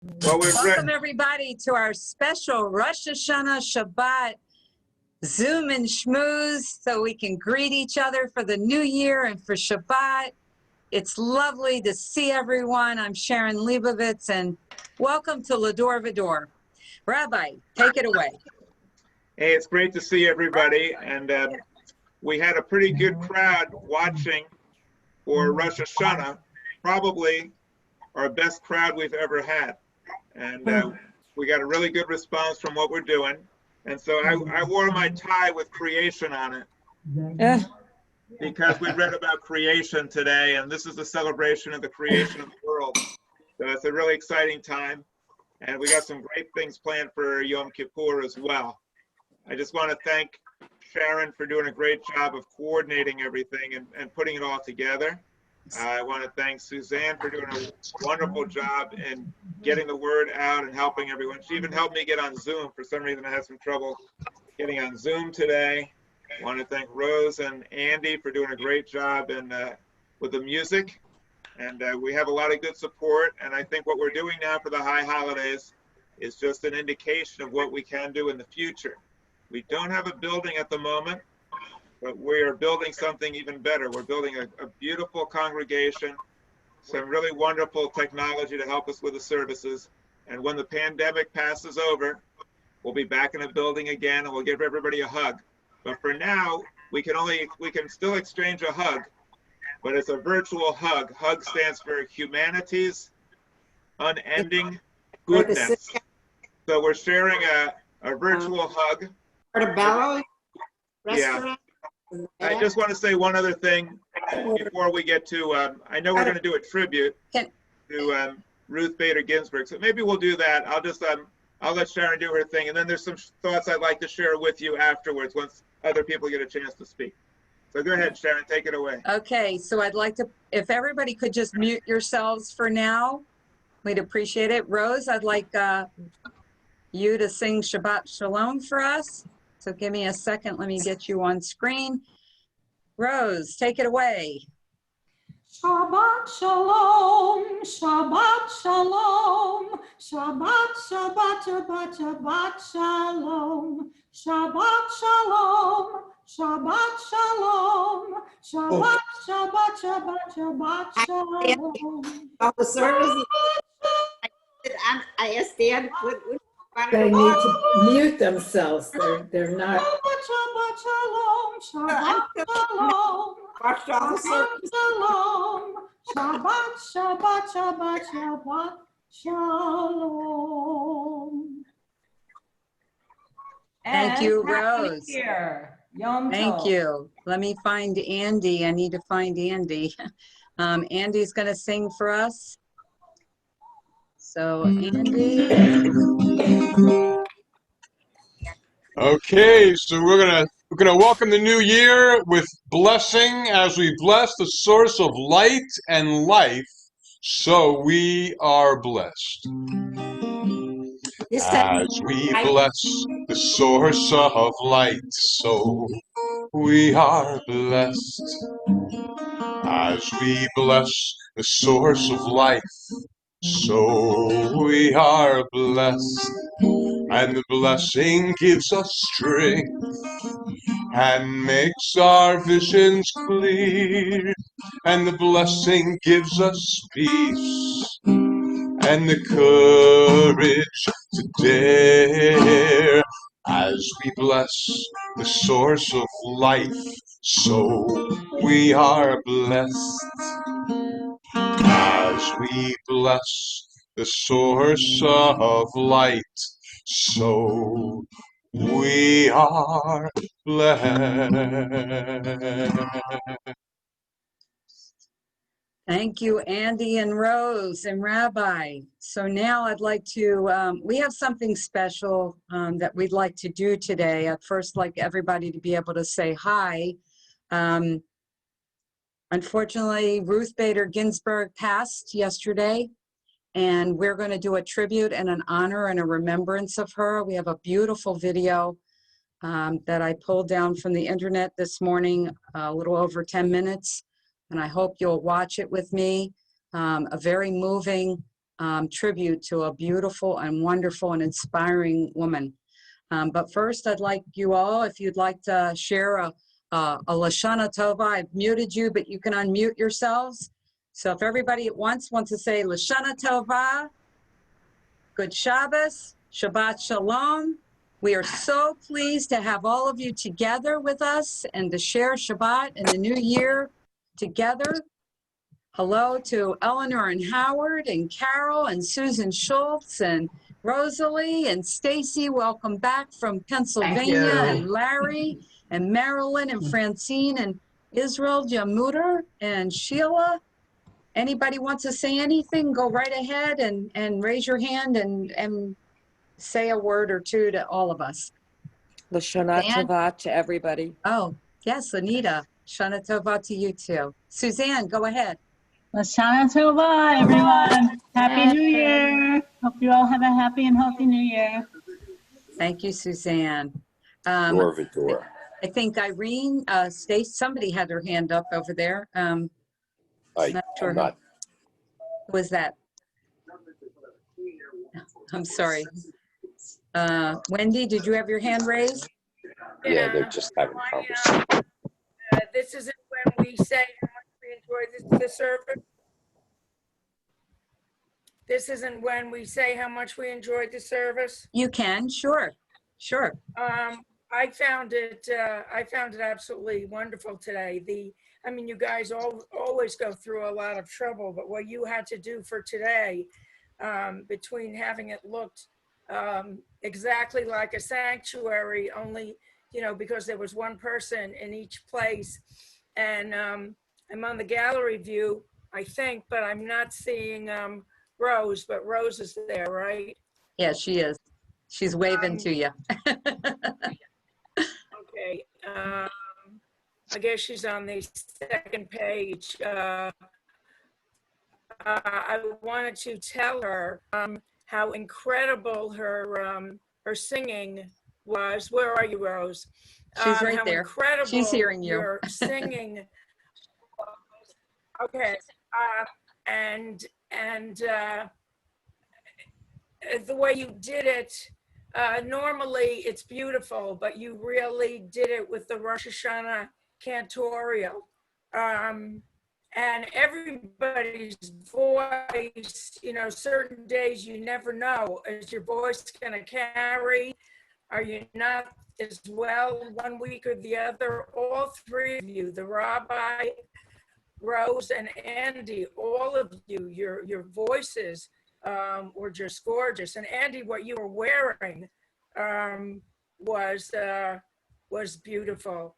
Well, Welcome everybody to our special Rosh Hashanah Shabbat Zoom and Schmooze so we can greet each other for the new year and for Shabbat. It's lovely to see everyone. I'm Sharon Leibovitz and welcome to Va-Dor. Rabbi, take it away. Hey, it's great to see everybody. And we had a pretty good crowd watching for Rosh Hashanah, probably our best crowd we've ever had. And we got a really good response from what we're doing. And so I wore my tie with creation on it because we read about creation today, and this is a celebration of the creation of the world. So it's a really exciting time, and we got some great things planned for Yom Kippur as well. I just want to thank Sharon for doing a great job of coordinating everything and putting it all together. I want to thank Suzanne for doing a wonderful job in getting the word out and helping everyone. She even helped me get on Zoom. For some reason, I had some trouble getting on Zoom today. I want to thank Rose and Andy for doing a great job with the music. And we have a lot of good support. And I think what we're doing now for the high holidays is just an indication of what we can do in the future. We don't have a building at the moment, but we are building something even better. We're building a beautiful congregation, some really wonderful technology to help us with the services. And when the pandemic passes over, we'll be back in a building again and we'll give everybody a hug. But for now, we can still exchange a hug, but it's a virtual hug. HUG stands for Humanity's Unending Goodness. So we're sharing a virtual hug. Portobello restaurant. I just want to say one other thing before we get to, I know we're going to do a tribute to Ruth Bader Ginsburg, so maybe we'll do that. I'll let Sharon do her thing, and then there's some thoughts I'd like to share with you afterwards once other people get a chance to speak. So go ahead, Sharon, take it away. Okay, so I'd like to, if everybody could just mute yourselves for now, we'd appreciate it. Rose, I'd like you to sing Shabbat Shalom for us. So give me a second, let me get you on screen. Rose, take it away. Shabbat Shalom, Shabbat Shalom, Shabbat, Shabbat, Shabbat, Shabbat Shalom, Shabbat Shalom, Shabbat Shalom, Shabbat, Shabbat, Shabbat, Shabbat Shalom. of the service. I asked Dan, they need to mute themselves. They're not. Shabbat Shalom, Shabbat Shalom, watched all the Shabbat service. Shalom, Shabbat, Shabbat, Shabbat, Shabbat Shalom. Thank you, Rose. Yom Thank Tov. you. Let me find Andy. I need to find Andy. Andy's going to sing for us. So, Andy. Okay, so we're gonna welcome the new year with blessing as we bless the source of light and life. So we are blessed. As we bless the source of light, so we are blessed. As we bless the source of life, so we are blessed. And the blessing gives us strength and makes our visions clear. And the blessing gives us peace and the courage to dare. As we bless the source of life, so we are blessed. As we bless the source of light, so we are blessed. Thank you, Andy and Rose and Rabbi. So now I'd like to, we have something special that we'd like to do today. I'd first like everybody to be able to say hi. Unfortunately, Ruth Bader Ginsburg passed yesterday, and we're going to do a tribute and an honor and a remembrance of her. We have a beautiful video that I pulled down from the internet this morning, a little over 10 minutes, and I hope you'll watch it with me. A very moving tribute to a beautiful and wonderful and inspiring woman. But first, I'd like you all, if you'd like to share a Lashana Tova. I've muted you, but you can unmute yourselves. So if everybody at once wants to say Lashana Tova, good Shabbos, Shabbat Shalom. We are so pleased to have all of you together with us and to share Shabbat and the new year together. Hello to Eleanor and Howard and Carol and Susan Schultz and Rosalie and Stacy. Welcome back from Pennsylvania, and Larry and Marilyn and Francine and Israel Jamuter and Sheila. Anybody wants to say anything, go right ahead and raise your hand and say a word or two to all of us. Lashana Dan? Tova to everybody. Oh, yes, Anita. Shana Tova to you too. Suzanne, go ahead. Lashana Tova, everyone. Happy New Year. Hope you all have a happy and healthy New Year. Thank you, Suzanne. Va-Dor. I think Irene, Stace, somebody had their hand up over there. I'm not sure not. who was that. I'm sorry. Wendy, did you have your hand raised? Yeah, they're just having conversation. This isn't when we say how much we enjoy the service. This isn't when we say how much we enjoyed the service. You can, sure. I found it absolutely wonderful today. I mean, you guys always go through a lot of trouble, but what you had to do for today, between having it looked exactly like a sanctuary, only, you know, because there was one person in each place. And I'm on the gallery view, I think, but I'm not seeing Rose, but Rose is there, right? Yeah, she is. She's waving to you. Okay. I guess she's on the second page. I wanted to tell her how incredible her singing was. Where are you, Rose? She's right how there. Incredible She's hearing you. Your singing. Okay. And the way you did it, normally it's beautiful, but you really did it with the Rosh Hashanah cantorial. And everybody's voice, you know, certain days you never know, is your voice going to carry? Are you not as well one week or the other? All three of you, the rabbi, Rose, and Andy, all of you, your voices were just gorgeous. And Andy, what you were wearing was beautiful.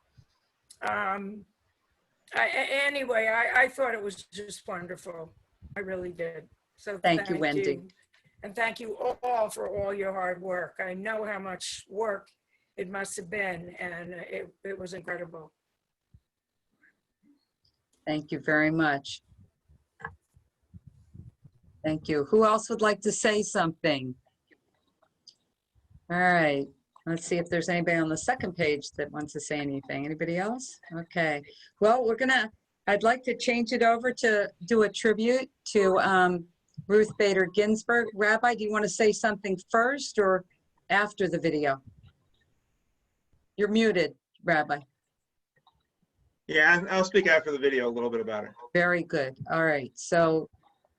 Anyway, I thought it was just wonderful. I really did. So Thank you, Wendy. And thank you all for all your hard work. I know how much work it must have been, and it was incredible. Thank you very much. Thank you. Who else would like to say something? All right. Let's see if there's anybody on the second page that wants to say anything. Anybody else? Okay. Well, I'd like to change it over to do a tribute to Ruth Bader Ginsburg. Rabbi, do you want to say something first or after the video? You're muted, Rabbi. Yeah, I'll speak after the video a little bit about it. Very good. All right. So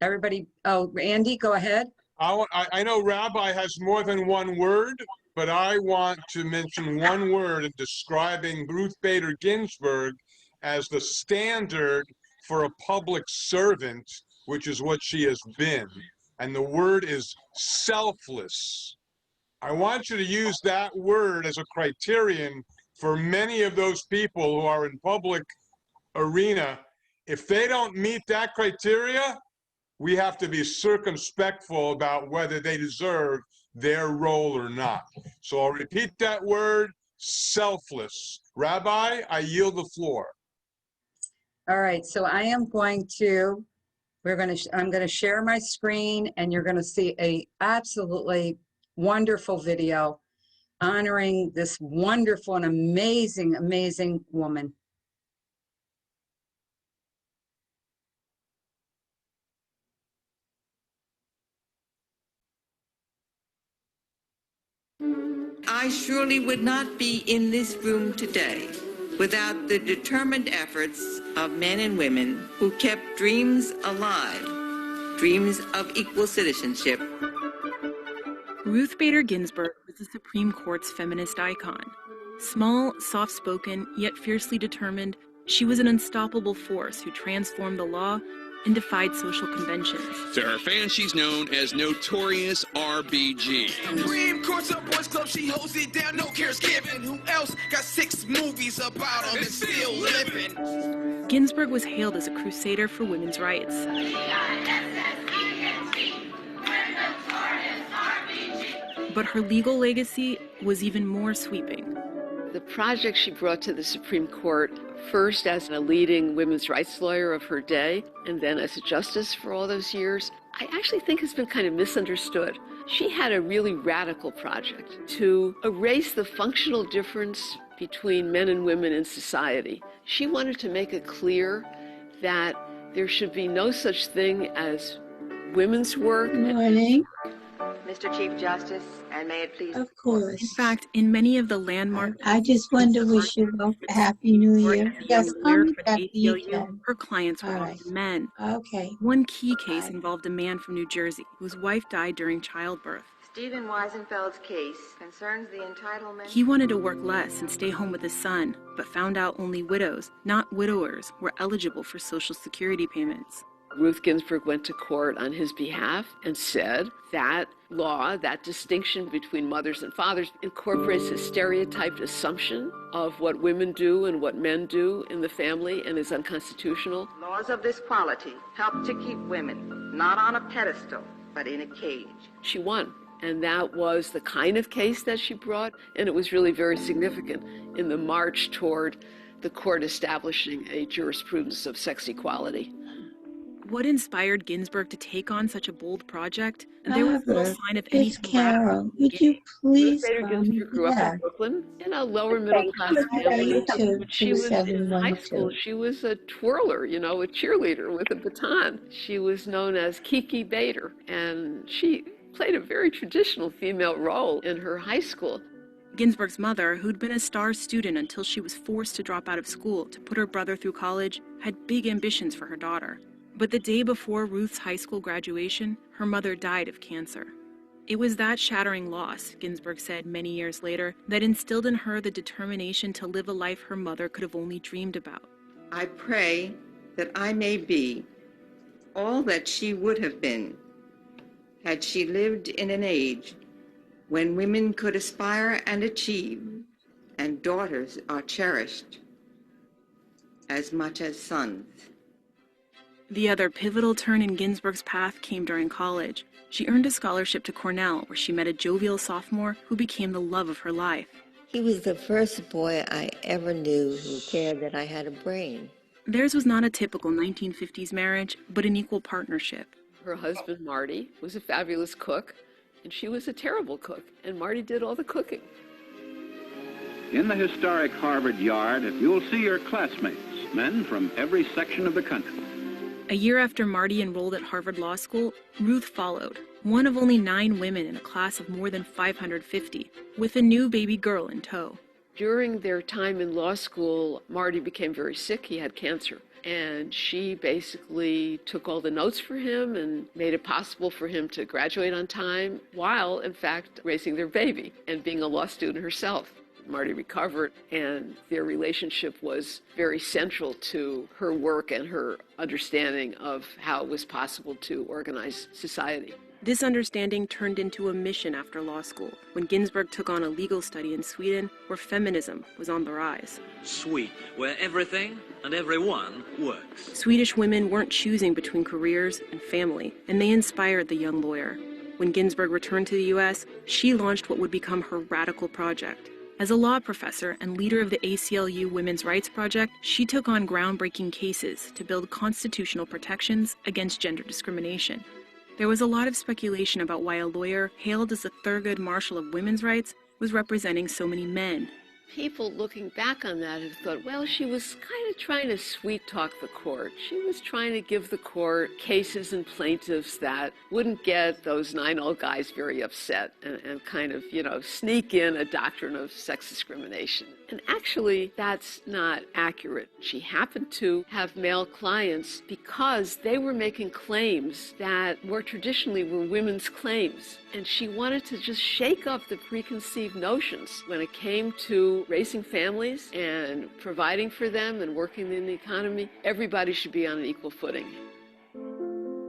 everybody, oh, Andy, go ahead. I know Rabbi has more than one word, but I want to mention one word in describing Ruth Bader Ginsburg as the standard for a public servant, which is what she has been. And the word is selfless. I want you to use that word as a criterion for many of those people who are in public arena. If they don't meet that criteria, we have to be circumspectful about whether they deserve their role or not. So I'll repeat that word, selfless. Rabbi, I yield the floor. All right, so I'm going to share my screen, and you're going to see a absolutely wonderful video honoring this wonderful and amazing, amazing woman. I surely would not be in this room today without the determined efforts of men and women who kept dreams alive, dreams of equal citizenship. Ruth Bader Ginsburg was the Supreme Court's feminist icon. Small, soft-spoken, yet fiercely determined, she was an unstoppable force who transformed the law and defied social conventions. To her fans, she's known as Notorious RBG. Supreme Court's a boys club, she holds it down, no cares given. Who else got 6 movies about them and still living? Ginsburg was hailed as a crusader for women's rights. But her legal legacy was even more sweeping. The project she brought to the Supreme Court, first as a leading women's rights lawyer of her day, and then as a justice for all those years, I actually think has been kind of misunderstood. She had a really radical project to erase the functional difference between men and women in society. She wanted to make it clear that there should be no such thing as women's work. Good morning, Mr. Chief Justice, and may it please. Of course. In fact, in many of the landmark... I just want to wish you both a Happy New Year. Yes, come for the ACLU, her clients were often men. Okay. One key case involved a man from New Jersey whose wife died during childbirth. Stephen Weisenfeld's case concerns the entitlement. He wanted to work less and stay home with his son, but found out only widows, not widowers, were eligible for Social Security payments. Ruth Ginsburg went to court on his behalf and said that law, that distinction between mothers and fathers, incorporates a stereotyped assumption of what women do and what men do in the family and is unconstitutional. Laws of this quality help to keep women not on a pedestal, but in a cage. She won. And that was the kind of case that she brought, and it was really very significant in the march toward the court establishing a jurisprudence of sex equality. What inspired Ginsburg to take on such a bold project? And there was no sign of any. Carol, would you please? Ruth Bader Ginsburg grew up in Brooklyn in a lower middle class family. When she was in high school, she was a twirler, you know, a cheerleader with a baton. She was known as Kiki Bader, and she played a very traditional female role in her high school. Ginsburg's mother, who'd been a star student until she was forced to drop out of school to put her brother through college, had big ambitions for her daughter. But the day before Ruth's high school graduation, her mother died of cancer. It was that shattering loss, Ginsburg said many years later, that instilled in her the determination to live a life her mother could have only dreamed about. I pray that I may be all that she would have been had she lived in an age when women could aspire and achieve, and daughters are cherished as much as sons. The other pivotal turn in Ginsburg's path came during college. She earned a scholarship to Cornell, where she met a jovial sophomore who became the love of her life. He was the first boy I ever knew who cared that I had a brain. Theirs was not a typical 1950s marriage, but an equal partnership. Her husband, Marty, was a fabulous cook, and she was a terrible cook, and Marty did all the cooking. In the historic Harvard yard, you'll see your classmates, men from every section of the country. A year after Marty enrolled at Harvard Law School, Ruth followed, one of only 9 women in a class of more than 550, with a new baby girl in tow. During their time in law school, Marty became very sick. He had cancer. And she basically took all the notes for him and made it possible for him to graduate on time while, in fact, raising their baby and being a law student herself. Marty recovered, and their relationship was very central to her work and her understanding of how it was possible to organize society. This understanding turned into a mission after law school, when Ginsburg took on a legal study in Sweden, where feminism was on the rise. Sweden, where everything and everyone works. Swedish women weren't choosing between careers and family, and they inspired the young lawyer. When Ginsburg returned to the U.S., she launched what would become her radical project. As a law professor and leader of the ACLU Women's Rights Project, she took on groundbreaking cases to build constitutional protections against gender discrimination. There was a lot of speculation about why a lawyer hailed as the Thurgood Marshall of women's rights was representing so many men. People looking back on that have thought, well, she was kind of trying to sweet talk the court. She was trying to give the court cases and plaintiffs that wouldn't get those 9 old guys very upset and kind of, sneak in a doctrine of sex discrimination. And actually, that's not accurate. She happened to have male clients because they were making claims that more traditionally were women's claims. And she wanted to just shake up the preconceived notions when it came to raising families and providing for them and working in the economy. Everybody should be on an equal footing.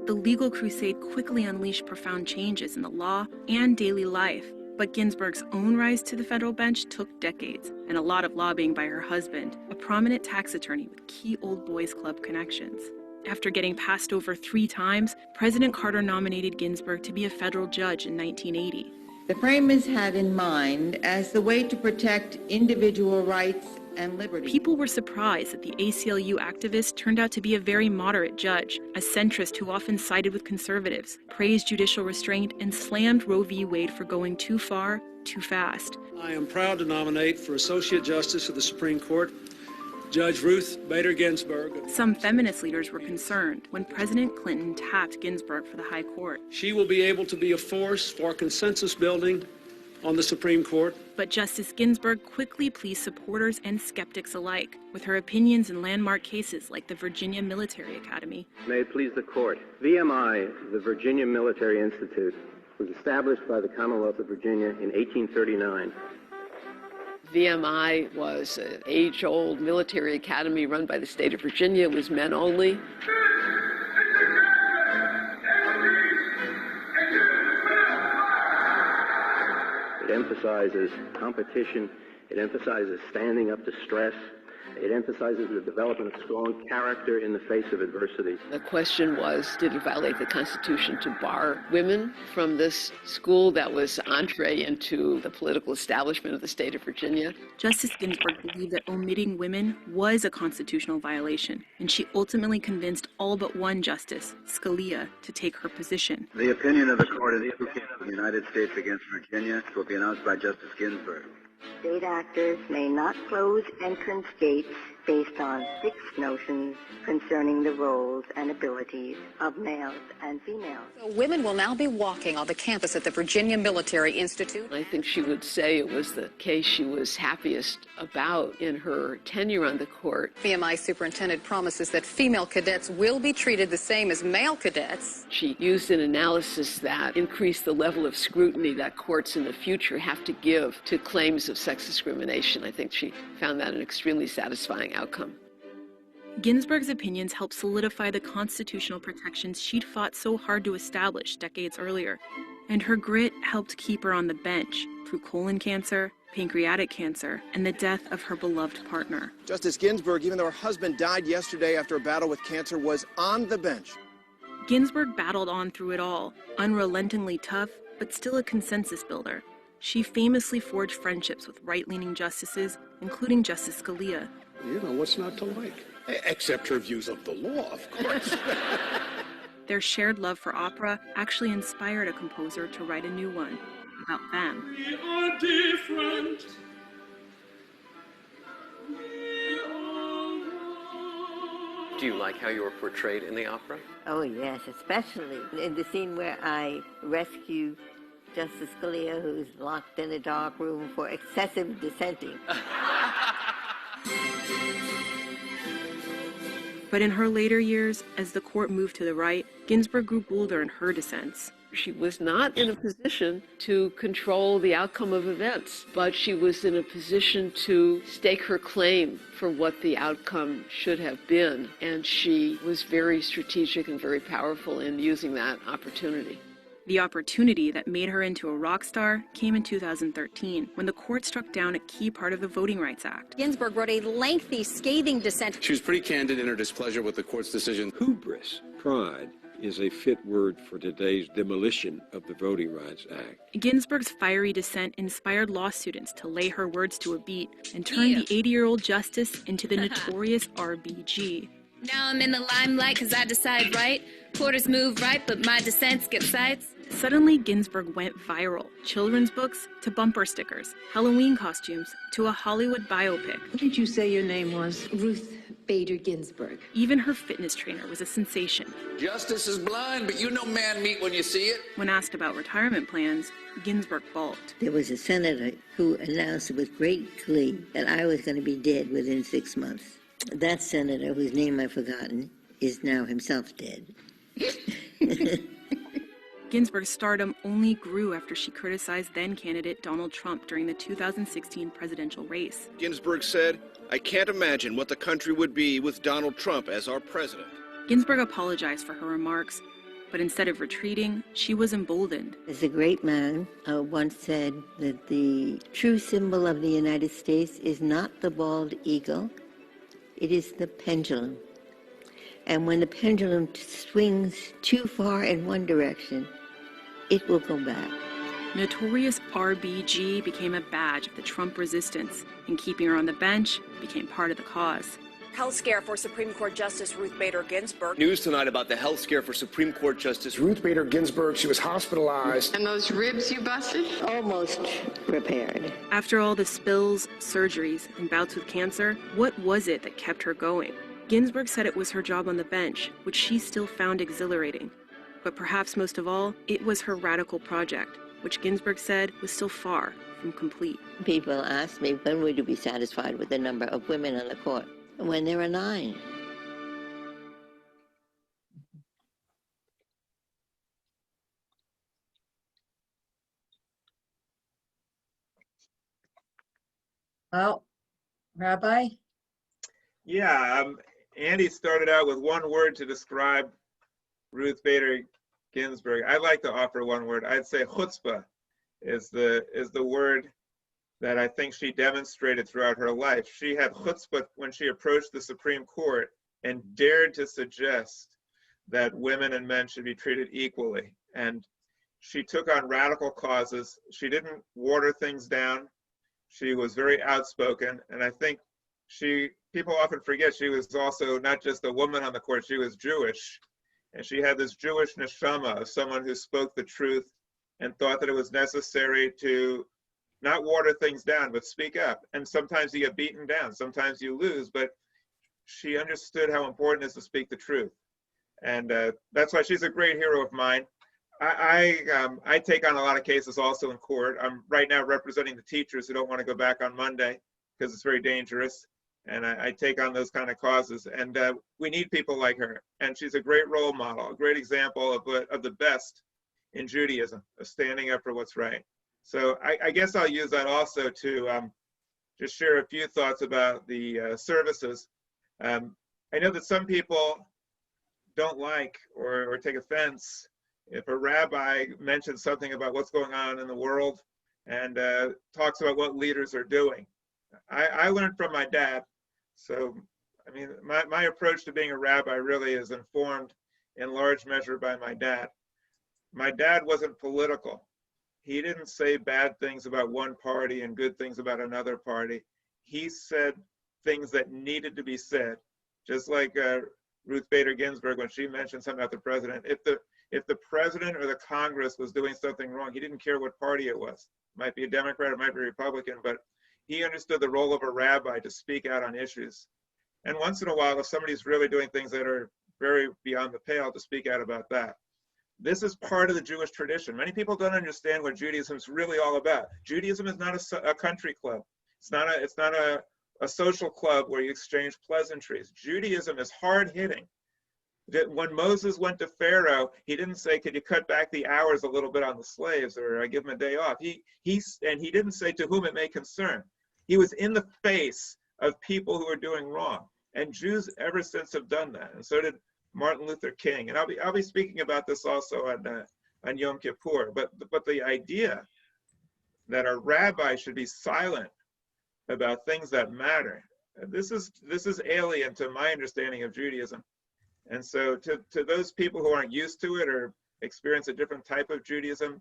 The legal crusade quickly unleashed profound changes in the law and daily life. But Ginsburg's own rise to the federal bench took decades, and a lot of lobbying by her husband, a prominent tax attorney with key old boys club connections. After getting passed over 3 times, President Carter nominated Ginsburg to be a federal judge in 1980. The framers had in mind as the way to protect individual rights and liberty. People were surprised that the ACLU activist turned out to be a very moderate judge, a centrist who often sided with conservatives, praised judicial restraint, and slammed Roe v. Wade for going too far, too fast. I am proud to nominate for Associate Justice of the Supreme Court, Judge Ruth Bader Ginsburg. Some feminist leaders were concerned when President Clinton tapped Ginsburg for the High Court. She will be able to be a force for consensus building on the Supreme Court. But Justice Ginsburg quickly pleased supporters and skeptics alike with her opinions in landmark cases like the Virginia Military Academy. May it please the Court. VMI, the Virginia Military Institute, was established by the Commonwealth of Virginia in 1839. VMI was an age-old military academy run by the state of Virginia. It was men only. It emphasizes competition. It emphasizes standing up to stress. It emphasizes the development of strong character in the face of adversity. The question was, did it violate the Constitution to bar women from this school that was entree into the political establishment of the state of Virginia? Justice Ginsburg believed that omitting women was a constitutional violation, and she ultimately convinced all but one justice, Scalia, to take her position. The opinion of the Court of the United States against Virginia will be announced by Justice Ginsburg. State actors may not close entrance gates based on fixed notions concerning the roles and abilities of males and females. So women will now be walking on the campus at the Virginia Military Institute. I think she would say it was the case she was happiest about in her tenure on the court. VMI superintendent promises that female cadets will be treated the same as male cadets. She used an analysis that increased the level of scrutiny that courts in the future have to give to claims of sex discrimination. I think she found that an extremely satisfying outcome. Ginsburg's opinions helped solidify the constitutional protections she'd fought so hard to establish decades earlier, and her grit helped keep her on the bench through colon cancer, pancreatic cancer, and the death of her beloved partner. Justice Ginsburg, even though her husband died yesterday after a battle with cancer, was on the bench. Ginsburg battled on through it all, unrelentingly tough, but still a consensus builder. She famously forged friendships with right-leaning justices, including Justice Scalia. You know what's not to like, except her views of the law, of course. Their shared love for opera actually inspired a composer to write a new one about them. We are different. Do you like how you were portrayed in the opera? Oh, yes, especially in the scene where I rescue Justice Scalia, who's locked in a dark room for excessive dissenting. But in her later years, as the court moved to the right, Ginsburg grew bolder in her dissents. She was not in a position to control the outcome of events, but she was in a position to stake her claim for what the outcome should have been. And she was very strategic and very powerful in using that opportunity. The opportunity that made her into a rock star came in 2013, when the court struck down a key part of the Voting Rights Act. Ginsburg wrote a lengthy, scathing dissent. She was pretty candid in her displeasure with the court's decision. Hubris, pride, is a fit word for today's demolition of the Voting Rights Act. Ginsburg's fiery dissent inspired law students to lay her words to a beat and turn the 80-year-old justice into the notorious RBG. Now I'm in the limelight because I decide right. Quarters move right, but my dissents get sights. Suddenly, Ginsburg went viral. Children's books to bumper stickers, Halloween costumes to a Hollywood biopic. What did you say your name was? Ruth Bader Ginsburg. Even her fitness trainer was a sensation. Justice is blind, but you know man meat when you see it. When asked about retirement plans, Ginsburg balked. There was a senator who announced with great glee that I was going to be dead within 6 months. That senator, whose name I've forgotten, is now himself dead. Ginsburg's stardom only grew after she criticized then-candidate Donald Trump during the 2016 presidential race. Ginsburg said, "I can't imagine what the country would be with Donald Trump as our president." Ginsburg apologized for her remarks, but instead of retreating, she was emboldened. As a great man once said that the true symbol of the United States is not the bald eagle, it is the pendulum. And when the pendulum swings too far in one direction, it will go back. Notorious RBG became a badge of the Trump resistance, and keeping her on the bench became part of the cause. Health scare for Supreme Court Justice Ruth Bader Ginsburg. News tonight about the health scare for Supreme Court Justice Ruth Bader Ginsburg. She was hospitalized. And those ribs you busted? Almost repaired. After all the spills, surgeries, and bouts with cancer, what was it that kept her going? Ginsburg said it was her job on the bench, which she still found exhilarating. But perhaps most of all, it was her radical project, which Ginsburg said was still far from complete. People ask me, when would you be satisfied with the number of women on the court? When there are 9. Well, Rabbi? Yeah, Andy started out with one word to describe Ruth Bader Ginsburg. I'd like to offer one word. I'd say chutzpah is the word that I think she demonstrated throughout her life. She had chutzpah when she approached the Supreme Court and dared to suggest that women and men should be treated equally. And she took on radical causes. She didn't water things down. She was very outspoken. And I think people often forget she was also not just a woman on the court, she was Jewish. And she had this Jewish neshama of someone who spoke the truth and thought that it was necessary to not water things down, but speak up. And sometimes you get beaten down, sometimes you lose, but she understood how important it is to speak the truth. And that's why she's a great hero of mine. I take on a lot of cases also in court. I'm right now representing the teachers who don't want to go back on Monday because it's very dangerous. And I take on those kind of causes. And we need people like her. And she's a great role model, a great example of the best in Judaism, of standing up for what's right. So I guess I'll use that also to just share a few thoughts about the services. I know that some people don't like or take offense if a rabbi mentions something about what's going on in the world and talks about what leaders are doing. I learned from my dad. So, I mean, my approach to being a rabbi really is informed in large measure by my dad. My dad wasn't political. He didn't say bad things about one party and good things about another party. He said things that needed to be said, just like Ruth Bader Ginsburg when she mentioned something about the president. If the president or the Congress was doing something wrong, he didn't care what party it was. It might be a Democrat, it might be a Republican, but he understood the role of a rabbi to speak out on issues. And once in a while, if somebody's really doing things that are very beyond the pale, to speak out about that. This is part of the Jewish tradition. Many people don't understand what Judaism is really all about. Judaism is not a country club. It's not a social club where you exchange pleasantries. Judaism is hard-hitting. When Moses went to Pharaoh, he didn't say, could you cut back the hours a little bit on the slaves or give them a day off? He didn't say to whom it may concern. He was in the face of people who were doing wrong. And Jews ever since have done that. And so did Martin Luther King. And I'll be speaking about this also on Yom Kippur. But the idea that a rabbi should be silent about things that matter, this is alien to my understanding of Judaism. And so to those people who aren't used to it or experience a different type of Judaism,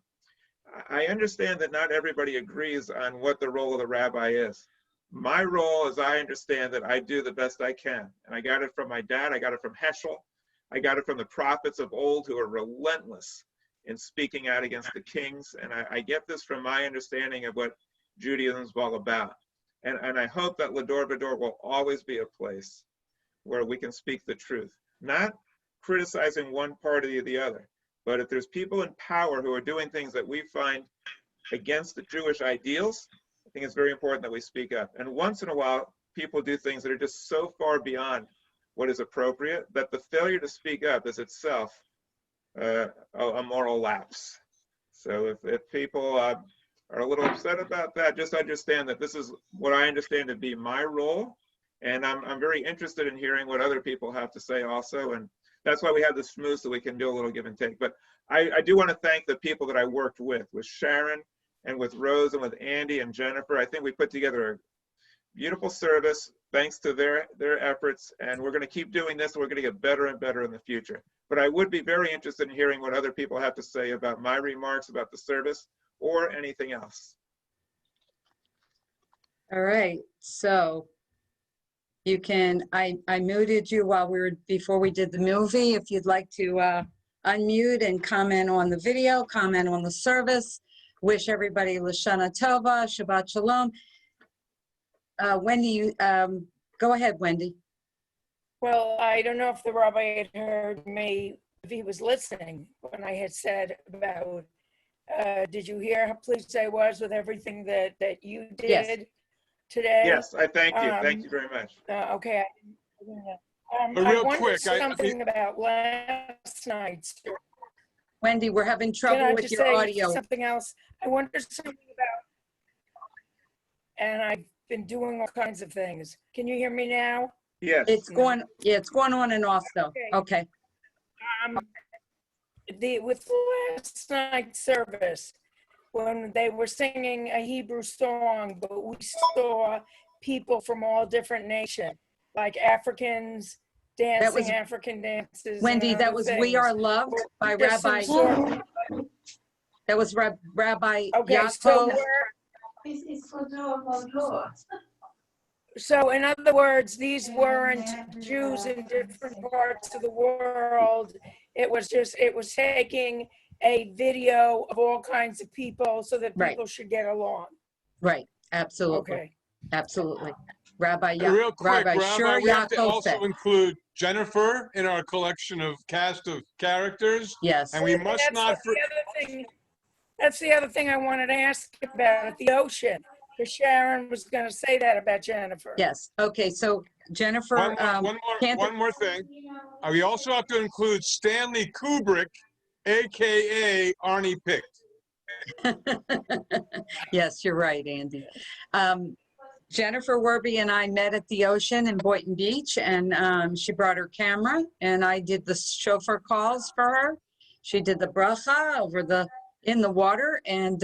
I understand that not everybody agrees on what the role of the rabbi is. My role, as I understand it, I do the best I can. And I got it from my dad, I got it from Heschel, I got it from the prophets of old who are relentless in speaking out against the kings. And I get this from my understanding of what Judaism is all about. And I hope that Va-Dor will always be a place where we can speak the truth, not criticizing one party or the other. But if there's people in power who are doing things that we find against the Jewish ideals, I think it's very important that we speak up. And once in a while, people do things that are just so far beyond what is appropriate that the failure to speak up is itself a moral lapse. So if people are a little upset about that, just understand that this is what I understand to be my role. And I'm very interested in hearing what other people have to say also. And that's why we have the Schmooze, so we can do a little give and take. But I do want to thank the people that I worked with Sharon and with Rose and with Andy and Jennifer. I think we put together a beautiful service thanks to their efforts. And we're going to keep doing this. And we're going to get better and better in the future. But I would be very interested in hearing what other people have to say about my remarks, about the service, or anything else. All right, so you can, I muted you while before we did the movie. If you'd like to unmute and comment on the video, comment on the service, wish everybody Lashana Tova, Shabbat Shalom. Wendy, go ahead, Wendy. Well, I don't know if the rabbi had heard me, if he was listening when I had said about, did you hear how pleased I was with everything that you did today? Yes, I thank you. Thank you very much. Okay. Real I wondered quick, something about last night's. Wendy, we're having trouble with your audio. Something else. I wondered something about, and I've been doing all kinds of things. Can you hear me now? Yes. It's going on and off though. Okay. With last night's service, when they were singing a Hebrew song, but we saw people from all different nations, like Africans dancing African dances. Wendy, that was "We Are Loved" by Rabbi. That was Rabbi Yaakov. So in other words, these weren't Jews in different parts of the world. It was taking a video of all kinds of people so that people should get along. Right, absolutely. Okay. Absolutely. Rabbi Real quick, Rabbi Rabbi, we have to Yaakov also include Jennifer in our collection of cast of characters. Yes. And we must not... That's the other thing I wanted to ask about, the ocean. Because Sharon was going to say that about Jennifer. Yes. Okay. So Jennifer. One more thing. We also have to include Stanley Kubrick, AKA Arnie Pict. Yes, you're right, Andy. Jennifer Werby and I met at the ocean in Boynton Beach, and she brought her camera, and I did the shofar calls for her. She did the bracha in the water, and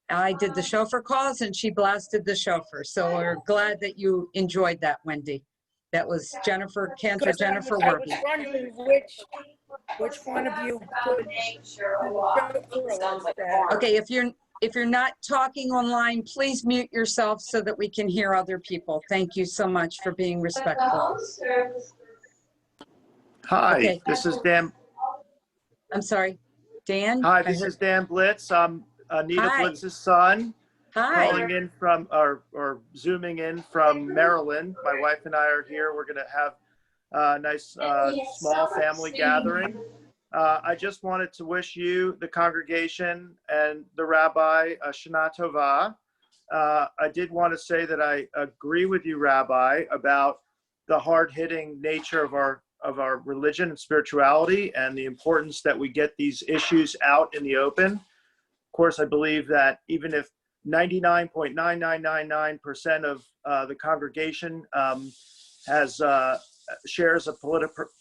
I did the shofar calls, and she blasted the shofar. So we're glad that you enjoyed that, Wendy. That was Jennifer Cantor, Jennifer Werby. I was wondering which one of you could. Okay, if you're not talking online, please mute yourself so that we can hear other people. Thank you so much for being respectful. Hi, this is Dan. I'm sorry, Dan? Hi, this is Dan Blitz. I'm Anita Blitz's son. Hi. Calling in from, or zooming in from Maryland. My wife and I are here. We're going to have a nice small family gathering. I just wanted to wish you, the congregation, and the rabbi Shana Tova. I did want to say that I agree with you, Rabbi, about the hard-hitting nature of our religion and spirituality, and the importance that we get these issues out in the open. Of course, I believe that even if 99.9999% of the congregation shares a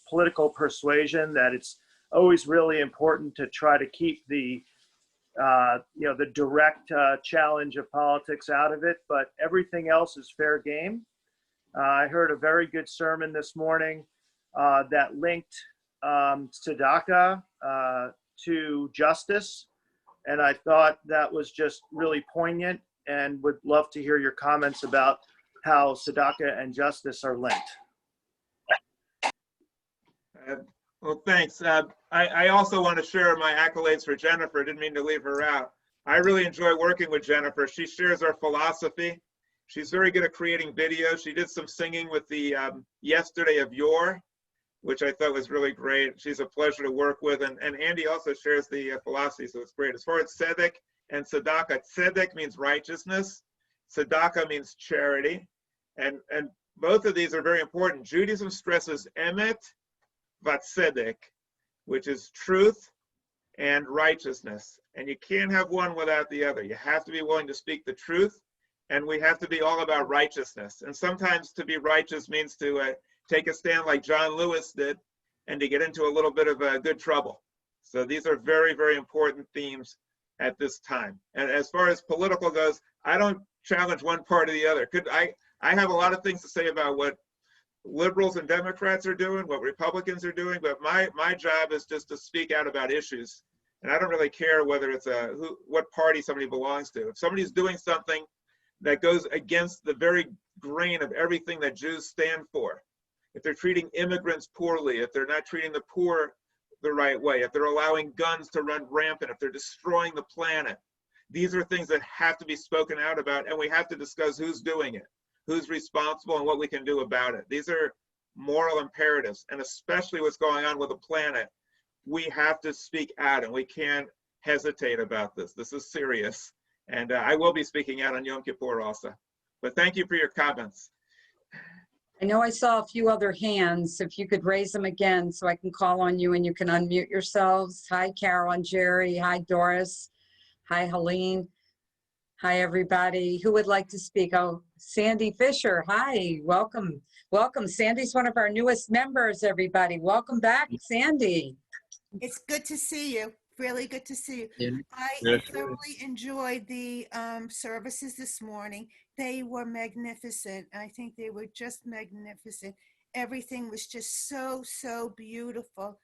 political persuasion, that it's always really important to try to keep the direct challenge of politics out of it, but everything else is fair game. I heard a very good sermon this morning that linked tzedakah to justice, and I thought that was just really poignant, and would love to hear your comments about how tzedakah and justice are linked. Well, thanks. I also want to share my accolades for Jennifer. Didn't mean to leave her out. I really enjoy working with Jennifer. She shares our philosophy. She's very good at creating videos. She did some singing with the Yesterday of Yore, which I thought was really great. She's a pleasure to work with. And Andy also shares the philosophy, so it's great. As far as tzedek and tzedakah, tzedek means righteousness. Tzedakah means charity. And both of these are very important. Judaism stresses emet vatzedek, which is truth and righteousness. And you can't have one without the other. You have to be willing to speak the truth, and we have to be all about righteousness. And sometimes to be righteous means to take a stand like John Lewis did, and to get into a little bit of good trouble. So these are very, very important themes at this time. And as far as political goes, I don't challenge one part or the other. I have a lot of things to say about what liberals and Democrats are doing, what Republicans are doing, but my job is just to speak out about issues. And I don't really care whether it's what party somebody belongs to. If somebody's doing something that goes against the very grain of everything that Jews stand for, if they're treating immigrants poorly, if they're not treating the poor the right way, if they're allowing guns to run rampant, if they're destroying the planet, these are things that have to be spoken out about, and we have to discuss who's doing it, who's responsible, and what we can do about it. These are moral imperatives, and especially what's going on with the planet. We have to speak out, and we can't hesitate about this. This is serious, and I will be speaking out on Yom Kippur also. But thank you for your comments. I know I saw a few other hands. If you could raise them again so I can call on you and you can unmute yourselves. Hi, Carol and Jerry. Hi, Doris. Hi, Helene. Hi, everybody. Who would like to speak? Oh, Sandy Fisher. Hi, welcome. Welcome. Sandy's one of our newest members, everybody. Welcome back, Sandy. It's good to see you. Really good to see you. I thoroughly enjoyed the services this morning. They were magnificent. I think they were just magnificent. Everything was just so, so beautiful.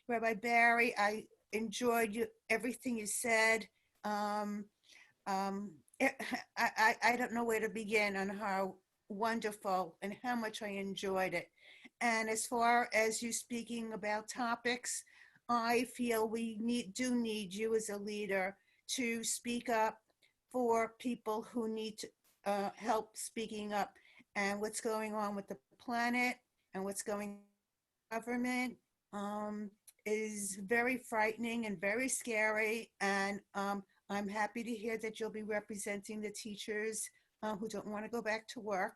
Rabbi Barry, I enjoyed everything you said. I don't know where to begin on how wonderful and how much I enjoyed it. And as far as you speaking about topics, I feel we do need you as a leader to speak up for people who need help speaking up, and what's going on with the planet and what's going on with government is very frightening and very scary. And I'm happy to hear that you'll be representing the teachers who don't want to go back to work.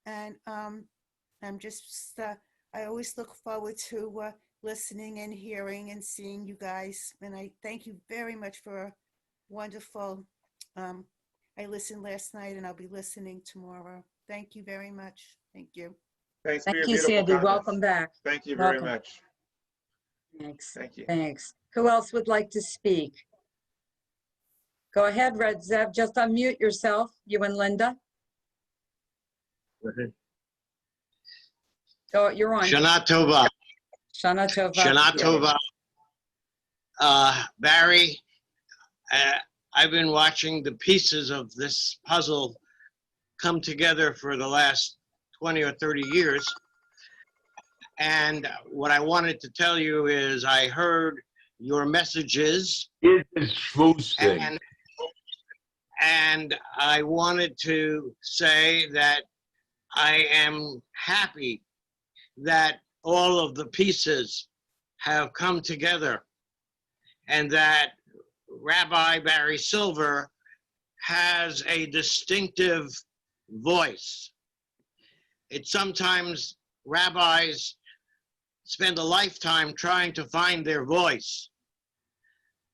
And I'm just, I always look forward to listening and hearing and seeing you guys. And I thank you very much for a wonderful, I listened last night and I'll be listening tomorrow. Thank you very much. Thank you. Thanks for your Thank you, beautiful Sandy. comments. Welcome back. Thank you very much. Thanks. Thank you. Thanks. Who else would like to speak? Go ahead, Red Zev. Just unmute yourself, you and Linda. So you're on. Shana Tova. Shana Tova. Shana Tova. Barry, I've been watching the pieces of this puzzle come together for the last 20 or 30 years. And what I wanted to tell you is I heard your messages. It is Schmooze thing. And I wanted to say that I am happy that all of the pieces have come together and that Rabbi Barry Silver has a distinctive voice. It's sometimes rabbis spend a lifetime trying to find their voice.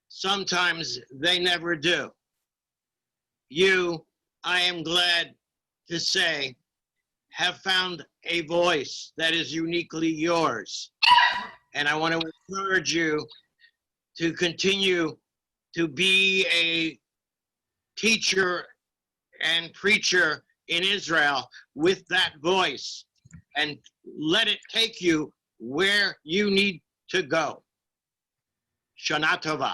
Sometimes they never do. You, I am glad to say, have found a voice that is uniquely yours. And I want to encourage you to continue to be a teacher and preacher in Israel with that voice and let it take you where you need to go. Shana Tova.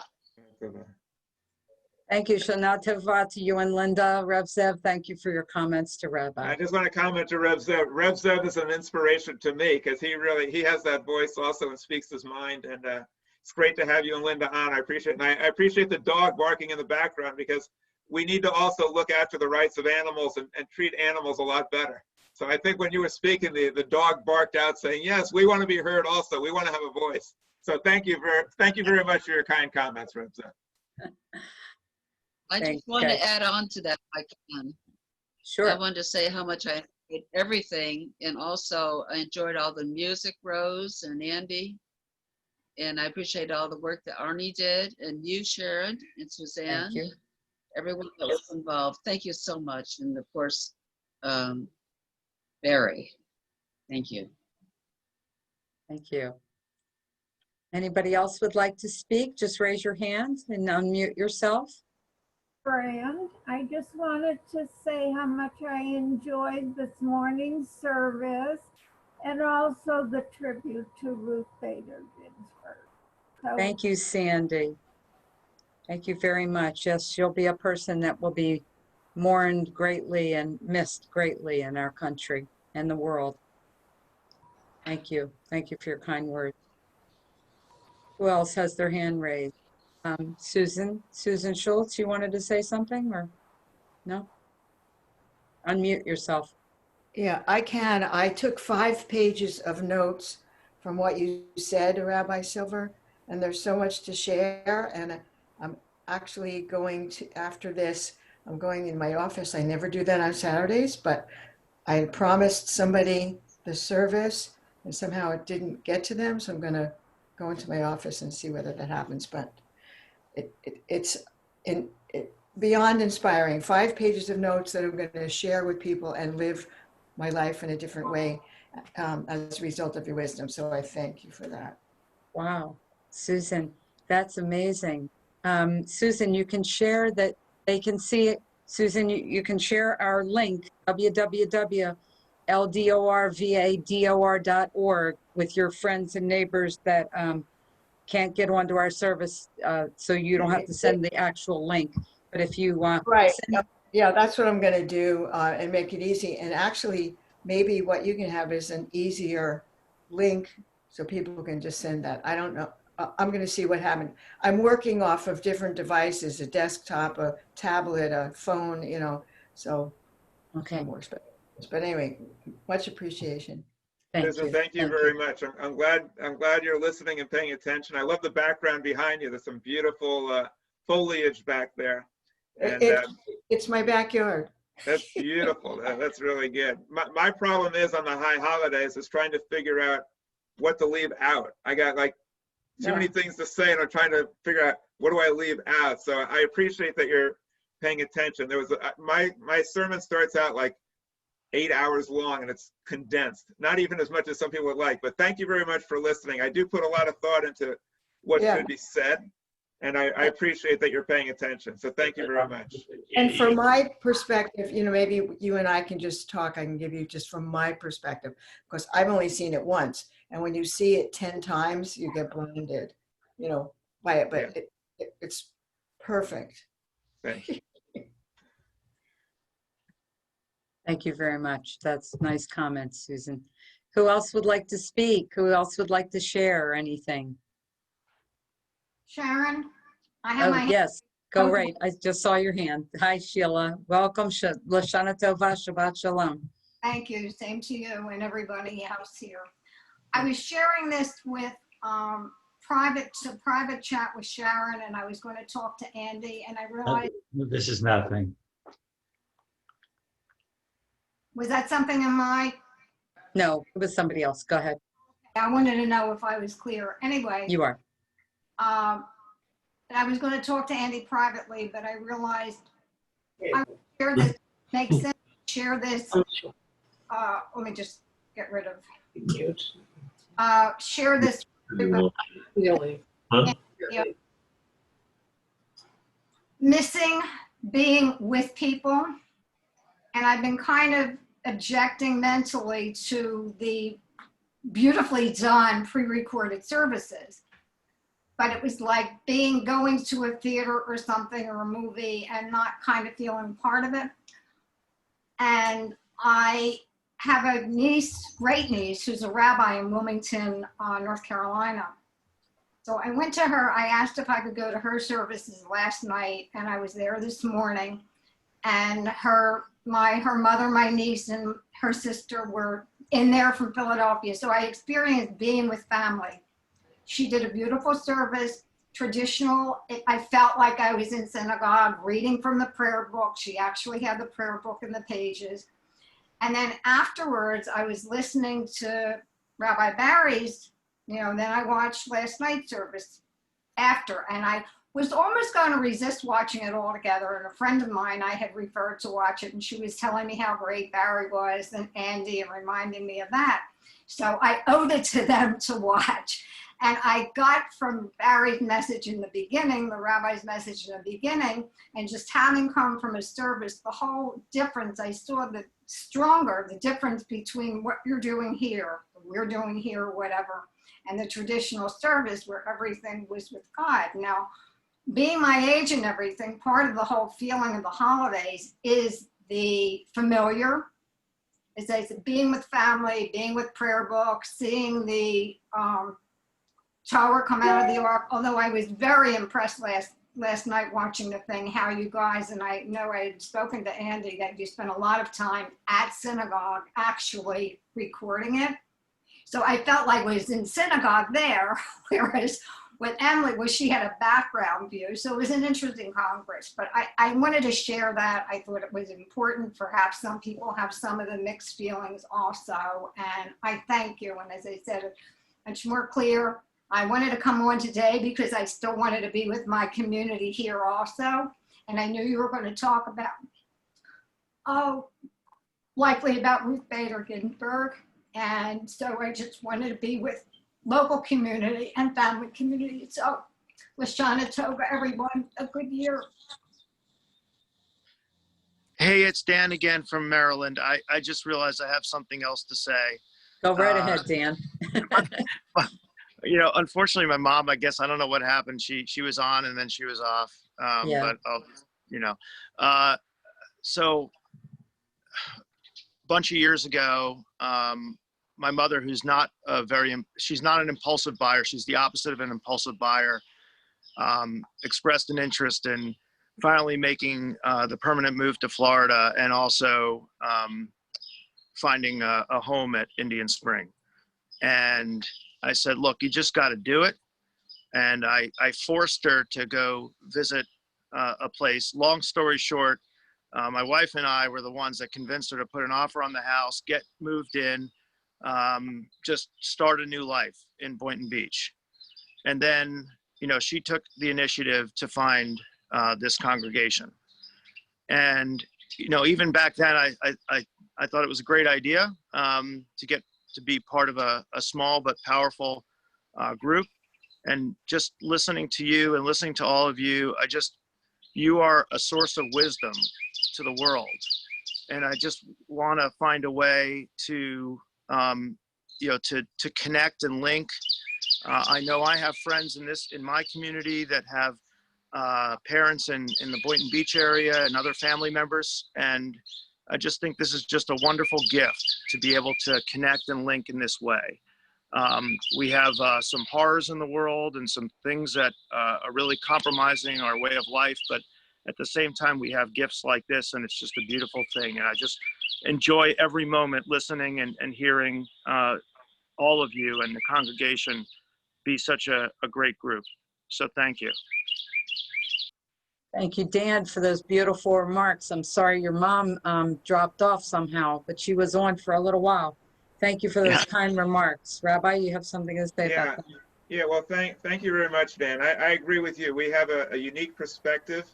Thank you, Shana Tova, to you and Linda. Rev Zev, thank you for your comments to Rabbi. I just want to comment to Rev Zev. Rev Zev is an inspiration to me because he has that voice also and speaks his mind. And it's great to have you and Linda on. I appreciate it. And I appreciate the dog barking in the background because we need to also look after the rights of animals and treat animals a lot better. So I think when you were speaking, the dog barked out saying, yes, we want to be heard also. We want to have a voice. So thank you very much for your kind comments, Rev Zev. I just want to add on to that if I can. Sure. I wanted to say how much I enjoyed everything, and also I enjoyed all the music, Rose and Andy. And I appreciate all the work that Arnie did, and you, Sharon, and Suzanne. Thank you. Everyone that was involved. Thank you so much. And of course, Barry. Thank you. Thank you. Anybody else would like to speak? Just raise your hand and unmute yourself. Brand, I just wanted to say how much I enjoyed this morning's service and also the tribute to Ruth Bader Ginsburg. So, Thank you, Sandy. Thank you very much. Yes, she'll be a person that will be mourned greatly and missed greatly in our country and the world. Thank you. Thank you for your kind words. Who else has their hand raised? Susan Schultz, you wanted to say something or no? Unmute yourself. Yeah, I can. I took 5 pages of notes from what you said, Rabbi Silver, and there's so much to share. And I'm actually going to, after this, I'm going in my office. I never do that on Saturdays, but I promised somebody the service and somehow it didn't get to them. So I'm going to go into my office and see whether that happens. But it's beyond inspiring. 5 pages of notes that I'm going to share with people and live my life in a different way as a result of your wisdom. So I thank you for that. Wow, Susan, that's amazing. Susan, you can share that they can see it. Susan, you can share our link, www.ldorvador.org, with your friends and neighbors that can't get onto our service, so you don't have to send the actual link. But if you right, yeah, that's what I'm going to do and make it easy. And actually, maybe what you can have is an easier link so people can just send that. I don't know. I'm going to see what happened. I'm working off of different devices: a desktop, a tablet, a phone. You know, so okay. But anyway, much appreciation. Susan, thank you very much. I'm glad you're listening and paying attention. I love the background behind you. There's some beautiful foliage back there. And, it's my backyard. That's beautiful. That's really good. My problem is on the high holidays is trying to figure out what to leave out. I got like too many things to say and I'm trying to figure out what do I leave out. So I appreciate that you're paying attention. There was my sermon starts out like 8 hours long and it's condensed, not even as much as some people would like, but thank you very much for listening. I do put a lot of thought into what should be said, and I appreciate that you're paying attention. So thank you very much. And from my perspective, you know, maybe you and I can just talk. I can give you just from my perspective, because I've only seen it once. And when you see it 10 times, you get blinded, you know, by it, but it's perfect. Thank you. Thank you very much. That's nice comments, Susan. Who else would like to speak? Who else would like to share anything? Sharon, I have my hand. Yes, go right. I just saw your hand. Hi, Sheila. Welcome. Lashana Tova, Shabbat Shalom. Thank you. Same to you and everybody else here. I was sharing this with private chat with Sharon, and I was going to talk to Andy, and I realized. This is nothing. Was that something in my? No, it was somebody else. Go ahead. I wanted to know if I was clear. Anyway. You are. I was going to talk to Andy privately, but I realized I would share this. Makes sense. Share this. Let me just get rid of. Share this. Really? Missing being with people. And I've been kind of objecting mentally to the beautifully done pre-recorded services. but it was like going to a theater or something or a movie and not kind of feeling part of it. And I have a niece, great niece, who's a rabbi in Wilmington, North Carolina. So I went to her, I asked if I could go to her services last night, and I was there this morning. And her mother, my niece, and her sister were in there from Philadelphia. So I experienced being with family. She did a beautiful service, traditional. I felt like I was in synagogue, reading from the prayer book. She actually had the prayer book in the pages. And then afterwards, I was listening to Rabbi Barry's, then I watched last night's service after, and I was almost going to resist watching it all together. And a friend of mine I had referred to watch it, and she was telling me how great Barry was and Andy and reminding me of that. So I owed it to them to watch. And I got from Barry's message in the beginning, the rabbi's message in the beginning, and just having come from a service, the whole difference, I saw the difference between what you're doing here, we're doing here, whatever, and the traditional service where everything was with God. Now, being my age and everything, part of the whole feeling of the holidays is the familiar, as I said, being with family, being with prayer books, seeing the Torah come out of the ark, although I was very impressed last night watching the thing, how you guys, and I know I had spoken to Andy, that you spent a lot of time at synagogue actually recording it. So I felt like I was in synagogue there, whereas with Emily, she had a background view. So it was an interesting Congress, but I wanted to share that. I thought it was important. Perhaps some people have some of the mixed feelings also. And I thank you. And as I said, much more clear. I wanted to come on today because I still wanted to be with my community here also. And I knew you were going to talk about, likely about Ruth Bader Ginsburg. And so I just wanted to be with local community and family community. So Lashana Toga, everyone, a good year. Hey, it's Dan again from Maryland. I just realized I have something else to say. Go right ahead, Dan. Unfortunately, my mom, I guess, I don't know what happened. She was on and then she was off. Yeah. But so a bunch of years ago, my mother, who's not she's not an impulsive buyer. She's the opposite of an impulsive buyer, expressed an interest in finally making the permanent move to Florida and also finding a home at Indian Spring. And I said, look, you just got to do it. And I forced her to go visit a place. Long story short, my wife and I were the ones that convinced her to put an offer on the house, get moved in, just start a new life in Boynton Beach. And then, she took the initiative to find this congregation. And, even back then, I thought it was a great idea to get to be part of a small but powerful group. And just listening to you and listening to all of you, you are a source of wisdom to the world. And I just want to find a way to to connect and link. I know I have friends in my community that have parents in the Boynton Beach area and other family members. And I just think this is just a wonderful gift to be able to connect and link in this way. We have some horrors in the world and some things that are really compromising our way of life, but at the same time, we have gifts like this, and it's just a beautiful thing. And I just enjoy every moment listening and hearing all of you and the congregation be such a great group. So thank you. Thank you, Dan, for those beautiful remarks. I'm sorry your mom dropped off somehow, but she was on for a little while. Thank you for those kind remarks. Rabbi, you have something to say about that? Yeah, well, thank you very much, Dan. I agree with you. We have a unique perspective,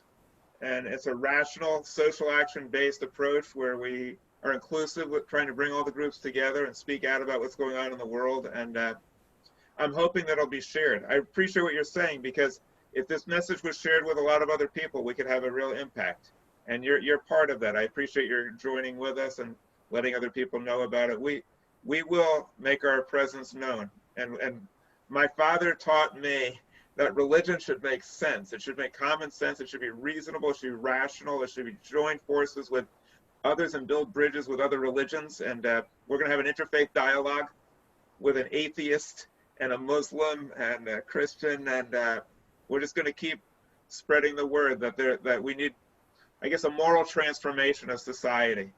and it's a rational, social action-based approach where we are inclusive with trying to bring all the groups together and speak out about what's going on in the world. And I'm hoping that it'll be shared. I appreciate what you're saying, because if this message was shared with a lot of other people, we could have a real impact. And you're part of that. I appreciate your joining with us and letting other people know about it. We will make our presence known. And my father taught me that religion should make sense. It should make common sense. It should be reasonable. It should be rational. It should be join forces with others and build bridges with other religions. And we're going to have an interfaith dialogue with an atheist and a Muslim and a Christian. And we're just going to keep spreading the word that we need, I guess, a moral transformation of society.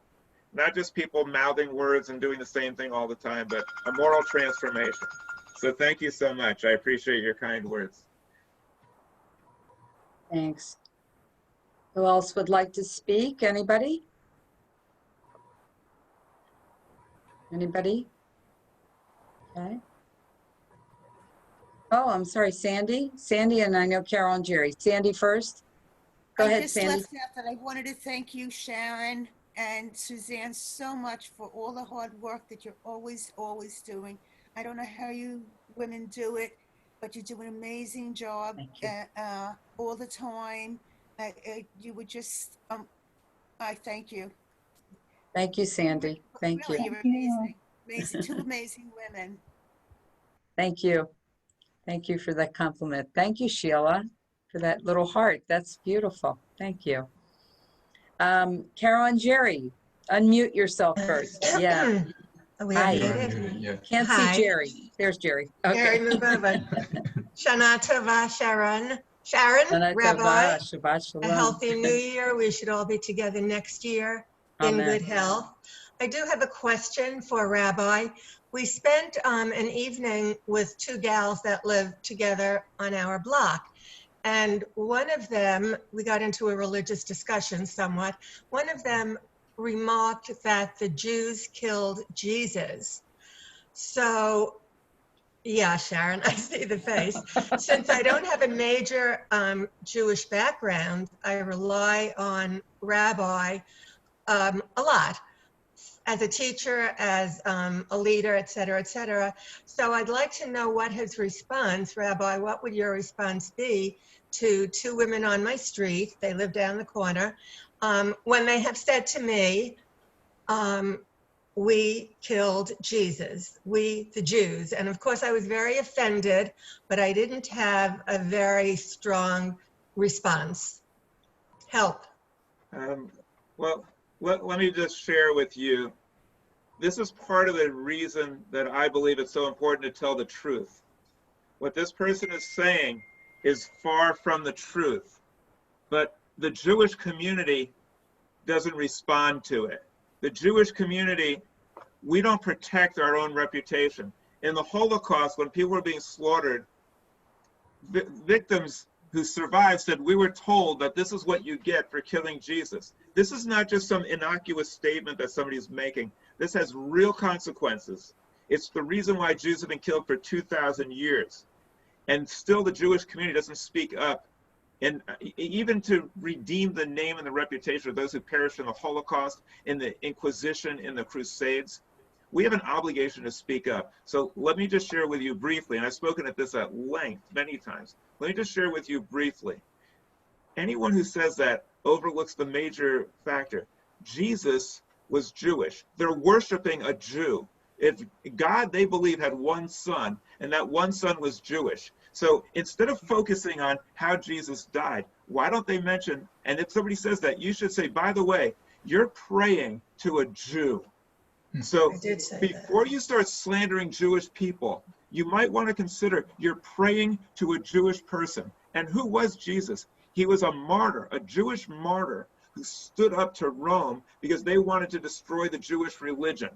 Not just people mouthing words and doing the same thing all the time, but a moral transformation. So thank you so much. I appreciate your kind words. Thanks. Who else would like to speak? Anybody? Anybody? Okay. Oh, I'm sorry, Sandy. Sandy, and I know Carol and Jerry. Sandy first. Go ahead, Sandy. I just left out that I wanted to thank you, Sharon and Suzanne, so much for all the hard work that you're always doing. I don't know how you women do it, but you do an amazing job all the time. You would just, I thank you. Thank you, Sandy. Thank Really, you. you're amazing. Amazing, two amazing women. Thank you. Thank you for that compliment. Thank you, Sheila, for that little heart. That's beautiful. Thank you. Carol and Jerry, unmute yourself first. Yeah. We Hi. Can't Hi. see Jerry. There's Jerry. Okay. Jerry, move over. Shana Tova, Sharon. Sharon, Shana Rabbi, Tova, Shabbat Shalom. a healthy new year. We should all be together next year in Amen. good health. I do have a question for Rabbi. We spent an evening with two gals that live together on our block. And one of them, we got into a religious discussion somewhat. One of them remarked that the Jews killed Jesus. So, yeah, Sharon, I see the face. Since I don't have a major Jewish background, I rely on Rabbi a lot as a teacher, as a leader, et cetera, et cetera. So I'd like to know what his response, Rabbi, what would your response be to two women on my street, they live down the corner, when they have said to me, we killed Jesus, we, the Jews. And of course I was very offended, but I didn't have a very strong response. Help. Well, let me just share with you. This is part of the reason that I believe it's so important to tell the truth. What this person is saying is far from the truth, but the Jewish community doesn't respond to it. The Jewish community, we don't protect our own reputation. In the Holocaust, when people were being slaughtered, victims who survived said, we were told that this is what you get for killing Jesus. This is not just some innocuous statement that somebody's making. This has real consequences. It's the reason why Jews have been killed for 2,000 years. And still the Jewish community doesn't speak up. And even to redeem the name and the reputation of those who perished in the Holocaust, in the Inquisition, in the Crusades, we have an obligation to speak up. So let me just share with you briefly, and I've spoken at this at length many times. Let me just share with you briefly. Anyone who says that overlooks the major factor. Jesus was Jewish. They're worshiping a Jew. If God, they believe, had one son, and that one son was Jewish. So instead of focusing on how Jesus died, why don't they mention, and if somebody says that, you should say, by the way, you're praying to a Jew. So before you start slandering Jewish people, you might want to consider you're praying to a Jewish person. And who was Jesus? He was a martyr, a Jewish martyr who stood up to Rome because they wanted to destroy the Jewish religion.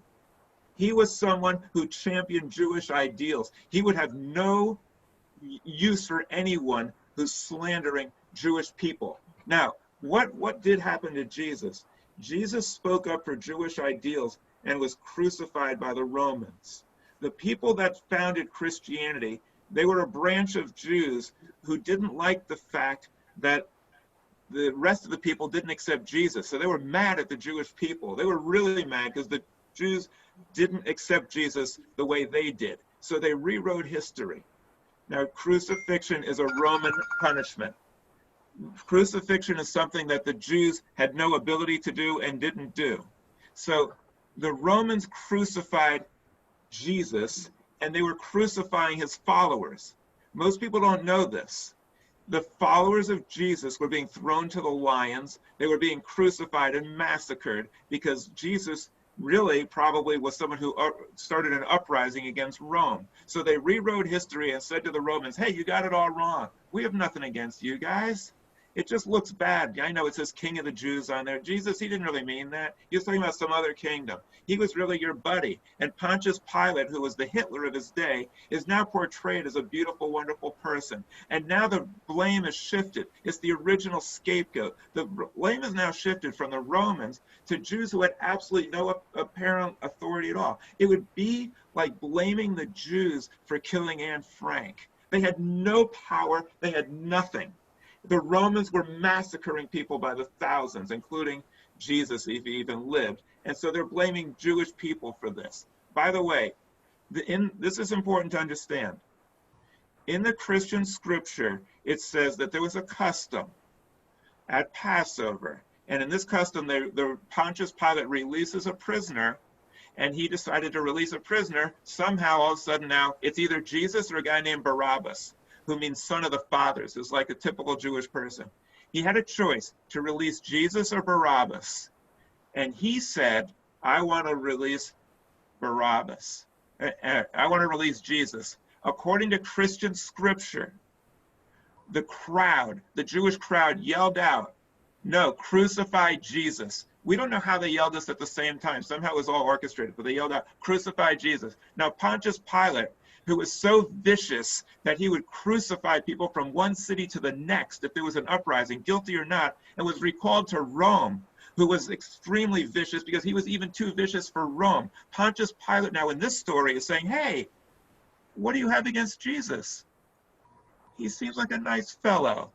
He was someone who championed Jewish ideals. He would have no use for anyone who's slandering Jewish people. Now, what did happen to Jesus? Jesus spoke up for Jewish ideals and was crucified by the Romans. The people that founded Christianity, they were a branch of Jews who didn't like the fact that the rest of the people didn't accept Jesus. So they were mad at the Jewish people. They were really mad because the Jews didn't accept Jesus the way they did. So they rewrote history. Now, crucifixion is a Roman punishment. Crucifixion is something that the Jews had no ability to do and didn't do. So the Romans crucified Jesus, and they were crucifying his followers. Most people don't know this. The followers of Jesus were being thrown to the lions. They were being crucified and massacred because Jesus really probably was someone who started an uprising against Rome. So they rewrote history and said to the Romans, hey, you got it all wrong. We have nothing against you guys. It just looks bad. I know it says King of the Jews on there. Jesus, he didn't really mean that. He was talking about some other kingdom. He was really your buddy. And Pontius Pilate, who was the Hitler of his day, is now portrayed as a beautiful, wonderful person. And now the blame is shifted. It's the original scapegoat. The blame is now shifted from the Romans to Jews who had absolutely no apparent authority at all. It would be like blaming the Jews for killing Anne Frank. They had no power. They had nothing. The Romans were massacring people by the thousands, including Jesus, if he even lived. And so they're blaming Jewish people for this. By the way, this is important to understand. In the Christian scripture, it says that there was a custom at Passover. And in this custom, the Pontius Pilate releases a prisoner, and he decided to release a prisoner. Somehow, all of a sudden now, it's either Jesus or a guy named Barabbas, who means son of the fathers, who's like a typical Jewish person. He had a choice to release Jesus or Barabbas. And he said, I want to release Barabbas. I want to release Jesus. According to Christian scripture, the crowd, the Jewish crowd yelled out, no, crucify Jesus. We don't know how they yelled this at the same time. Somehow it was all orchestrated, but they yelled out, crucify Jesus. Now Pontius Pilate, who was so vicious that he would crucify people from one city to the next if there was an uprising, guilty or not, and was recalled to Rome, who was extremely vicious because he was even too vicious for Rome. Pontius Pilate now in this story is saying, hey, what do you have against Jesus? He seems like a nice fellow.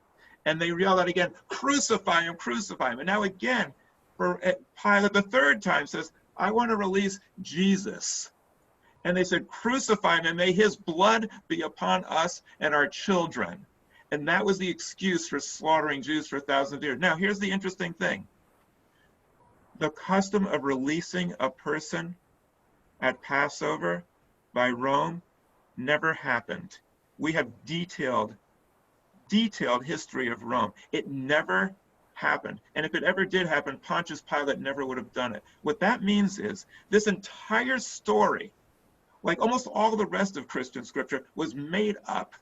And they yell out again, crucify him, crucify him. And now again, Pilate the third time says, I want to release Jesus. And they said, crucify him, and may his blood be upon us and our children. And that was the excuse for slaughtering Jews for thousands of years. Now, here's the interesting thing. The custom of releasing a person at Passover by Rome never happened. We have detailed history of Rome. It never happened. And if it ever did happen, Pontius Pilate never would have done it. What that means is this entire story, like almost all the rest of Christian scripture, was made up.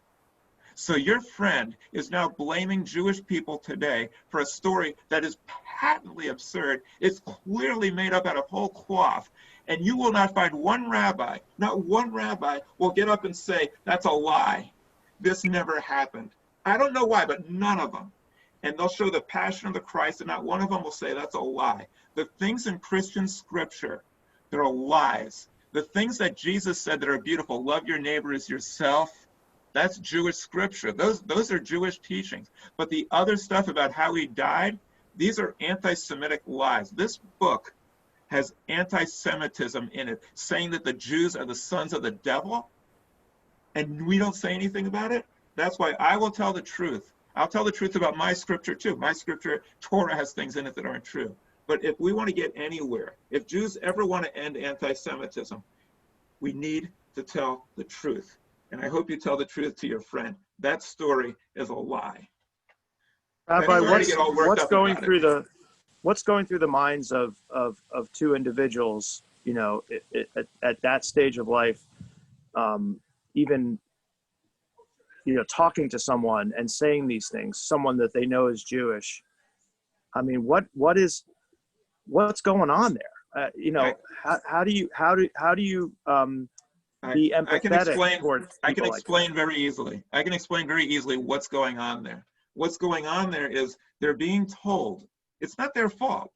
So your friend is now blaming Jewish people today for a story that is patently absurd. It's clearly made up out of whole cloth. And you will not find one rabbi, not one rabbi, will get up and say, that's a lie. This never happened. I don't know why, but none of them. And they'll show the passion of the Christ, and not one of them will say that's a lie. The things in Christian scripture, they're lies. The things that Jesus said that are beautiful, love your neighbor as yourself, that's Jewish scripture. Those are Jewish teachings. But the other stuff about how he died, these are anti-Semitic lies. This book has anti-Semitism in it, saying that the Jews are the sons of the devil, and we don't say anything about it. That's why I will tell the truth. I'll tell the truth about my scripture too. My scripture, Torah, has things in it that aren't true. But if we want to get anywhere, if Jews ever want to end anti-Semitism, we need to tell the truth. And I hope you tell the truth to your friend. That story is a lie. Rabbi, what's going through the minds of two individuals, you know, at that stage of life, even, you know, talking to someone and saying these things, someone that they know is Jewish? I mean, what's going on there? You know, how do you be empathetic? I can explain very easily. I can explain very easily what's going on there. What's going on there is they're being told, it's not their fault.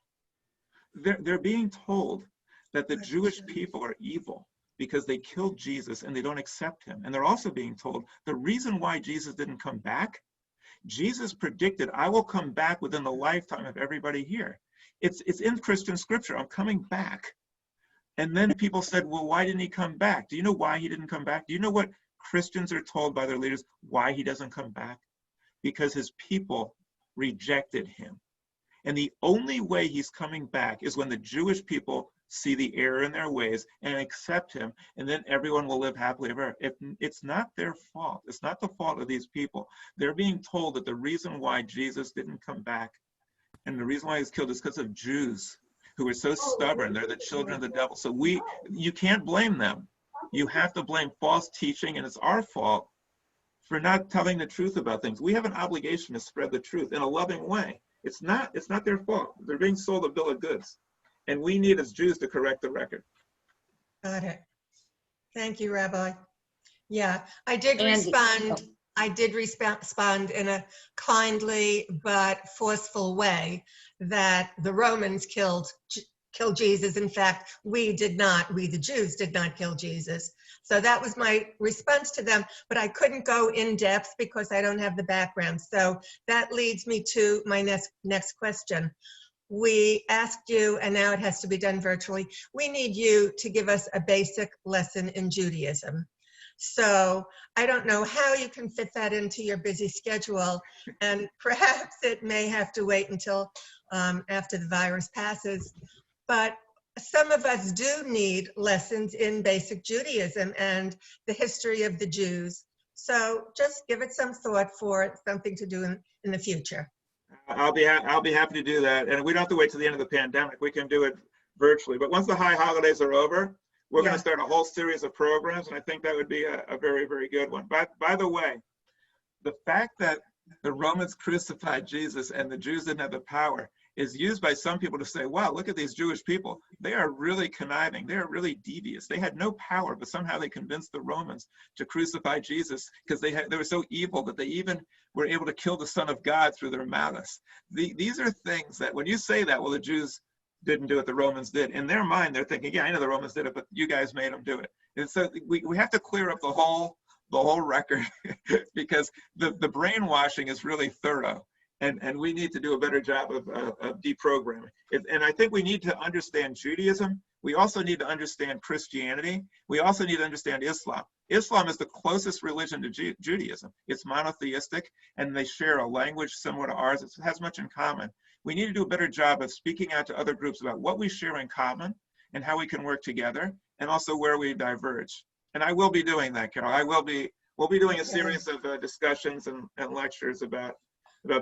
They're being told that the Jewish people are evil because they killed Jesus and they don't accept him. And they're also being told the reason why Jesus didn't come back, Jesus predicted, I will come back within the lifetime of everybody here. It's in Christian scripture, I'm coming back. And then people said, well, why didn't he come back? Do you know why he didn't come back? Do you know what Christians are told by their leaders why he doesn't come back? Because his people rejected him. And the only way he's coming back is when the Jewish people see the error in their ways and accept him, and then everyone will live happily ever. If it's not their fault, it's not the fault of these people. They're being told that the reason why Jesus didn't come back and the reason why he was killed is because of Jews who are so stubborn. They're the children of the devil. So you can't blame them. You have to blame false teaching, and it's our fault for not telling the truth about things. We have an obligation to spread the truth in a loving way. It's not their fault. They're being sold a bill of goods. And we need as Jews to correct the record. Got it. Thank you, Rabbi. Yeah, I did respond in a kindly but forceful way that the Romans killed Jesus. In fact, we the Jews did not kill Jesus. So that was my response to them, but I couldn't go in depth because I don't have the background. So that leads me to my next question. We asked you, and now it has to be done virtually, we need you to give us a basic lesson in Judaism. So I don't know how you can fit that into your busy schedule, and perhaps it may have to wait until after the virus passes. But some of us do need lessons in basic Judaism and the history of the Jews. So just give it some thought for something to do in the future. I'll be happy to do that, and we don't have to wait till the end of the pandemic. We can do it virtually. But once the high holidays are over, we're going to start a whole series of programs, and I think that would be a very, very good one. By the way, the fact that the Romans crucified Jesus and the Jews didn't have the power is used by some people to say, wow, look at these Jewish people. They are really conniving. They are really devious. They had no power, but somehow they convinced the Romans to crucify Jesus because they were so evil that they even were able to kill the Son of God through their malice. These are things that when you say that, well, the Jews didn't do it, the Romans did. In their mind, they're thinking, yeah, I know the Romans did it, but you guys made them do it. And so we have to clear up the whole record because the brainwashing is really thorough. And we need to do a better job of deprogramming. And I think we need to understand Judaism. We also need to understand Christianity. We also need to understand Islam. Islam is the closest religion to Judaism. It's monotheistic, and they share a language similar to ours. It has much in common. We need to do a better job of speaking out to other groups about what we share in common and how we can work together, and also where we diverge. And I will be doing that, Carol. We'll be doing a series of discussions and lectures about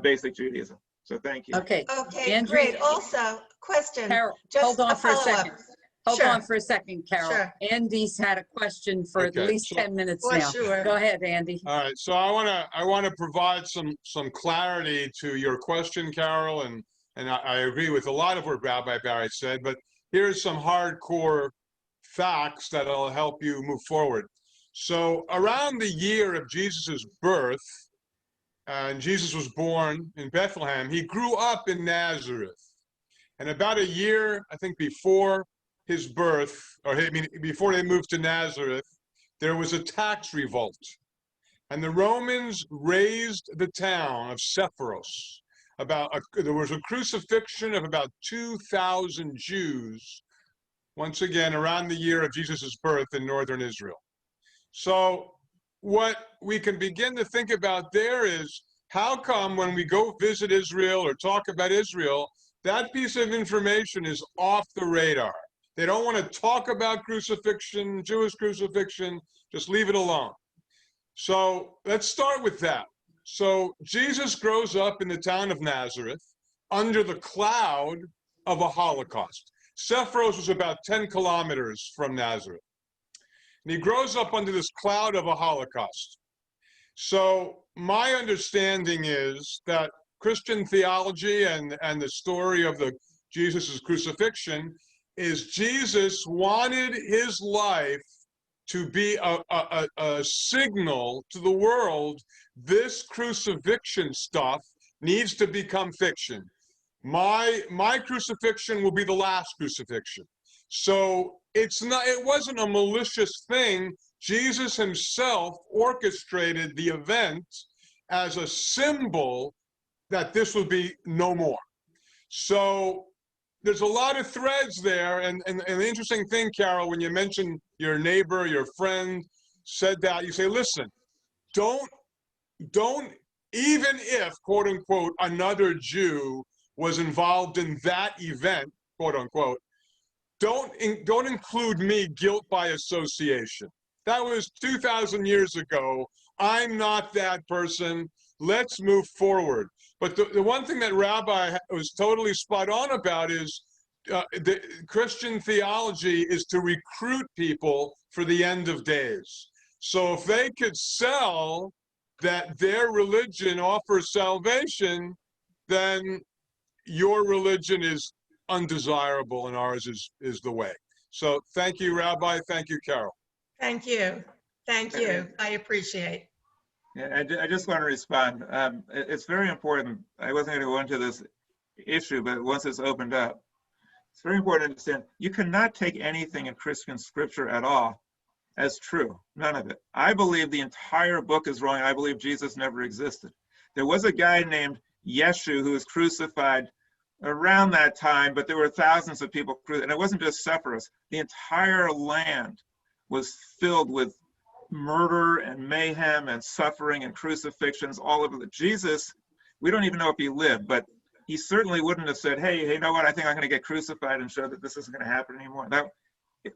basic Judaism. So thank you. Okay, Andrew, great. Also, question. Carol, just hold on for a follow-up. second. Hold on for a second, Carol. Sure. Andy's had a question for at least 10 minutes For now. sure. Go ahead, Andy. All right, so I want to provide some clarity to your question, Carol, and I agree with a lot of what Rabbi Barrett said, but here's some hardcore facts that'll help you move forward. So around the year of Jesus's birth, and Jesus was born in Bethlehem, he grew up in Nazareth. And about a year, I think, before his birth, before they moved to Nazareth, there was a tax revolt. And the Romans razed the town of Sephoros. There was a crucifixion of about 2,000 Jews, once again, around the year of Jesus' birth in northern Israel. So what we can begin to think about there is, how come when we go visit Israel or talk about Israel, that piece of information is off the radar? They don't want to talk about crucifixion, Jewish crucifixion, just leave it alone. So let's start with that. So Jesus grows up in the town of Nazareth under the cloud of a Holocaust. Sephoros was about 10 kilometers from Nazareth. And he grows up under this cloud of a Holocaust. So my understanding is that Christian theology and the story of Jesus' crucifixion is Jesus wanted his life to be a signal to the world. This crucifixion stuff needs to become fiction. My crucifixion will be the last crucifixion. So it wasn't a malicious thing. Jesus himself orchestrated the event as a symbol that this would be no more. So there's a lot of threads there. And the interesting thing, Carol, when you mentioned your neighbor, your friend said that, you say, listen, don't, even if, quote unquote, another Jew was involved in that event, quote unquote, don't include me, guilt by association. That was 2,000 years ago. I'm not that person. Let's move forward. But the one thing that Rabbi was totally spot on about is the Christian theology is to recruit people for the end of days. So if they could sell that their religion offers salvation, then your religion is undesirable and ours is the way. So thank you, Rabbi. Thank you, Carol. Thank you. Thank you. I appreciate. Yeah, I just want to respond. It's very important. I wasn't going to go into this issue, but once it's opened up, it's very important to understand you cannot take anything in Christian scripture at all as true. None of it. I believe the entire book is wrong. I believe Jesus never existed. There was a guy named Yeshu who was crucified around that time, but there were thousands of people crucified. And it wasn't just Sepphoris. The entire land was filled with murder and mayhem and suffering and crucifixions all over. Jesus, we don't even know if he lived, but he certainly wouldn't have said, hey, you know what, I think I'm going to get crucified and show that this isn't going to happen anymore.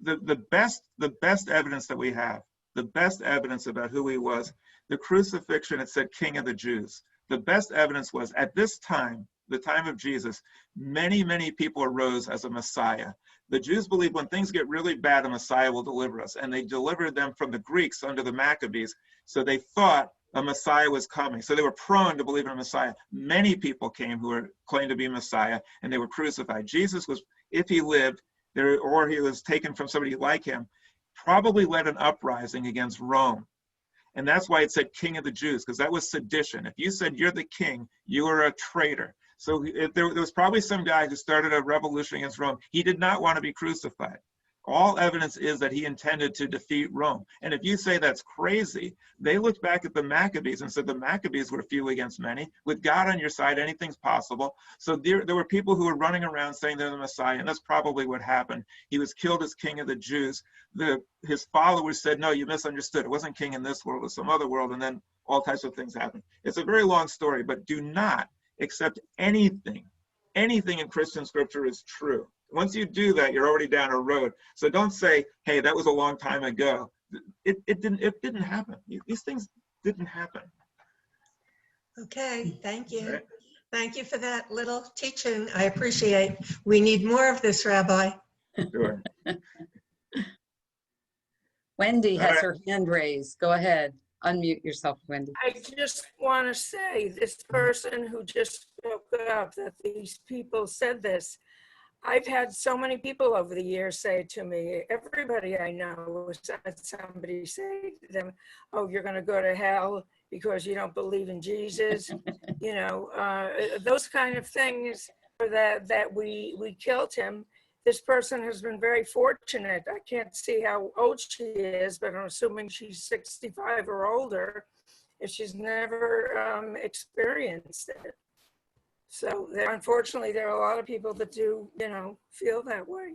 The best evidence that we have, the best evidence about who he was, the crucifixion, it said King of the Jews. The best evidence was at this time, the time of Jesus, many, many people arose as a Messiah. The Jews believed when things get really bad, a Messiah will deliver us. And they delivered them from the Greeks under the Maccabees. So they thought a Messiah was coming. So they were prone to believe in a Messiah. Many people came who were claimed to be Messiah, and they were crucified. Jesus was, if he lived, there, or he was taken from somebody like him, probably led an uprising against Rome. And that's why it said King of the Jews, because that was sedition. If you said you're the king, you were a traitor. So there was probably some guy who started a revolution against Rome. He did not want to be crucified. All evidence is that he intended to defeat Rome. And if you say that's crazy, they looked back at the Maccabees and said the Maccabees were few against many. With God on your side, anything's possible. So there were people who were running around saying they're the Messiah, and that's probably what happened. He was killed as King of the Jews. His followers said, no, you misunderstood. It wasn't king in this world, it was some other world, and then all types of things happened. It's a very long story, but do not accept anything in Christian scripture is true. Once you do that, you're already down a road. So don't say, hey, that was a long time ago. It didn't happen. These things didn't happen. Okay, thank you. Right. Thank you for that little teaching. I appreciate. We need more of this, Rabbi. Sure. Wendy has her hand raised. Go ahead. Unmute yourself, Wendy. I just want to say, this person who just spoke up, that these people said this, I've had so many people over the years say to me, everybody I know has had somebody say to them, oh, you're going to go to hell because you don't believe in Jesus. You know, those kind of things, that we killed him. This person has been very fortunate. I can't see how old she is, but I'm assuming she's 65 or older if she's never experienced it. So unfortunately, there are a lot of people that do, you know, feel that way.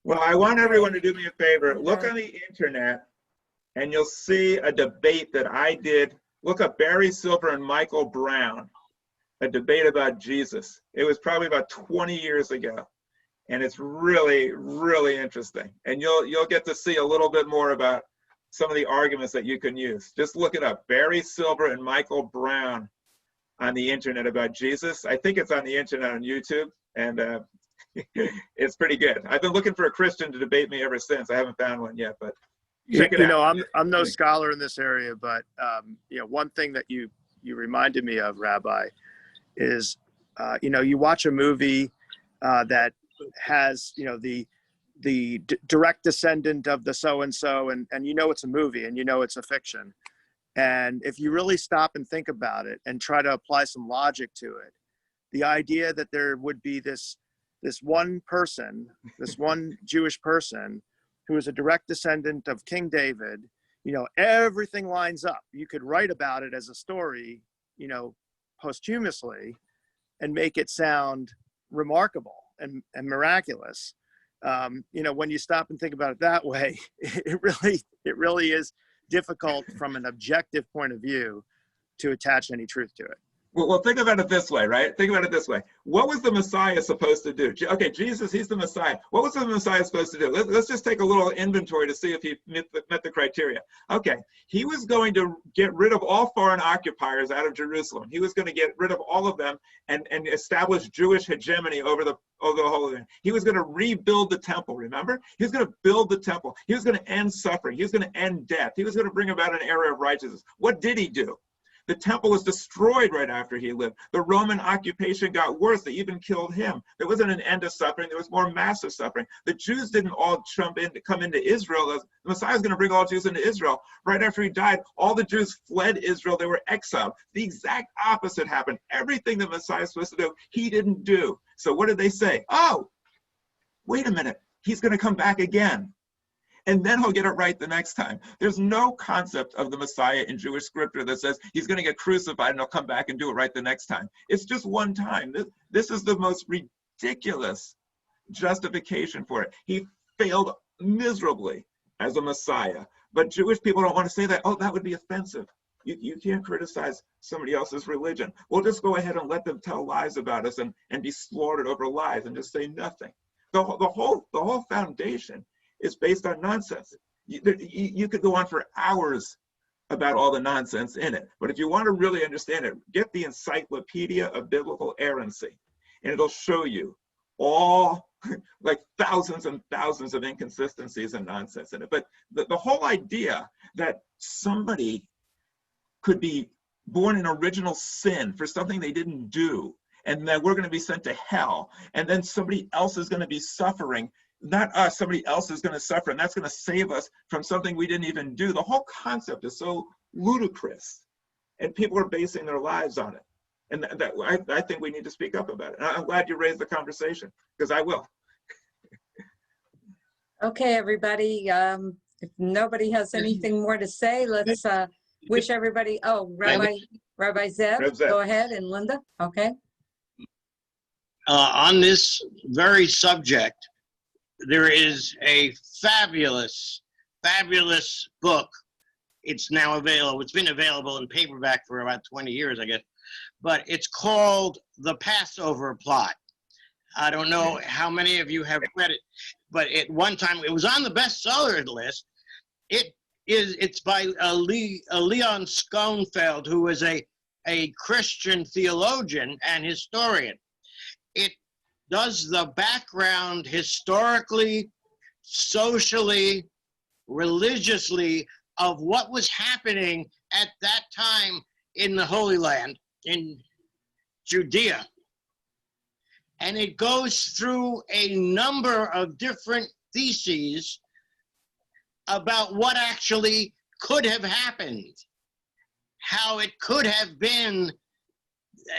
Well, I want everyone to do me a favor. Look on the internet and you'll see a debate that I did. Look up Barry Silver and Michael Brown, a debate about Jesus. It was probably about 20 years ago. And it's really, really interesting. And you'll get to see a little bit more about some of the arguments that you can use. Just look it up, Barry Silver and Michael Brown on the internet about Jesus. I think it's on the internet on YouTube, and it's pretty good. I've been looking for a Christian to debate me ever since. I haven't found one yet, but check it out. You know, I'm no scholar in this area, but you know, one thing that you reminded me of, Rabbi, is you know, you watch a movie that has, you know, the direct descendant of the so-and-so, and you know it's a movie and you know it's a fiction. And if you really stop and think about it and try to apply some logic to it, the idea that there would be this one person, this one Jewish person who is a direct descendant of King David, you know, everything lines up. You could write about it as a story, you know, posthumously, and make it sound remarkable and miraculous. You know, when you stop and think about it that way, it really is difficult from an objective point of view to attach any truth to it. Well, think about it this way, right? Think about it this way. What was the Messiah supposed to do? Okay, Jesus, he's the Messiah. What was the Messiah supposed to do? Let's just take a little inventory to see if he met the criteria. Okay, he was going to get rid of all foreign occupiers out of Jerusalem. He was going to get rid of all of them and establish Jewish hegemony over the whole thing. He was going to rebuild the temple, remember? He was going to build the temple. He was going to end suffering. He was going to end death. He was going to bring about an era of righteousness. What did he do? The temple was destroyed right after he lived. The Roman occupation got worse. They even killed him. There wasn't an end of suffering. There was more massive suffering. The Jews didn't all come into Israel. The Messiah was going to bring all Jews into Israel. Right after he died, all the Jews fled Israel. They were exiled. The exact opposite happened. Everything the Messiah was supposed to do, he didn't do. So what did they say? Oh, wait a minute. He's going to come back again. And then he'll get it right the next time. There's no concept of the Messiah in Jewish scripture that says he's going to get crucified and he'll come back and do it right the next time. It's just one time. This is the most ridiculous justification for it. He failed miserably as a Messiah. But Jewish people don't want to say that. Oh, that would be offensive. You can't criticize somebody else's religion. We'll just go ahead and let them tell lies about us and be slaughtered over lies and just say nothing. The whole foundation is based on nonsense. You could go on for hours about all the nonsense in it, but if you want to really understand it, get the Encyclopedia of Biblical Errancy, and it'll show you all like thousands and thousands of inconsistencies and nonsense in it. But the whole idea that somebody could be born in original sin for something they didn't do, and that we're going to be sent to hell, and then somebody else is going to be suffering, not us, somebody else is going to suffer, and that's going to save us from something we didn't even do. The whole concept is so ludicrous, and people are basing their lives on it. And I think we need to speak up about it. And I'm glad you raised the conversation, because I will. Okay, everybody. If nobody has anything more to say, let's wish everybody. Oh, Rabbi Zeb, go ahead, and Linda. Okay. On this very subject, there is a fabulous, fabulous book. It's now available. It's been available in paperback for about 20 years, I guess. But it's called The Passover Plot. I don't know how many of you have read it, but at one time it was on the bestseller list. It's by Leon Schoenfeld, who is a Christian theologian and historian. It does the background historically, socially, religiously of what was happening at that time in the Holy Land, in Judea. And it goes through a number of different theses about what actually could have happened, how it could have been,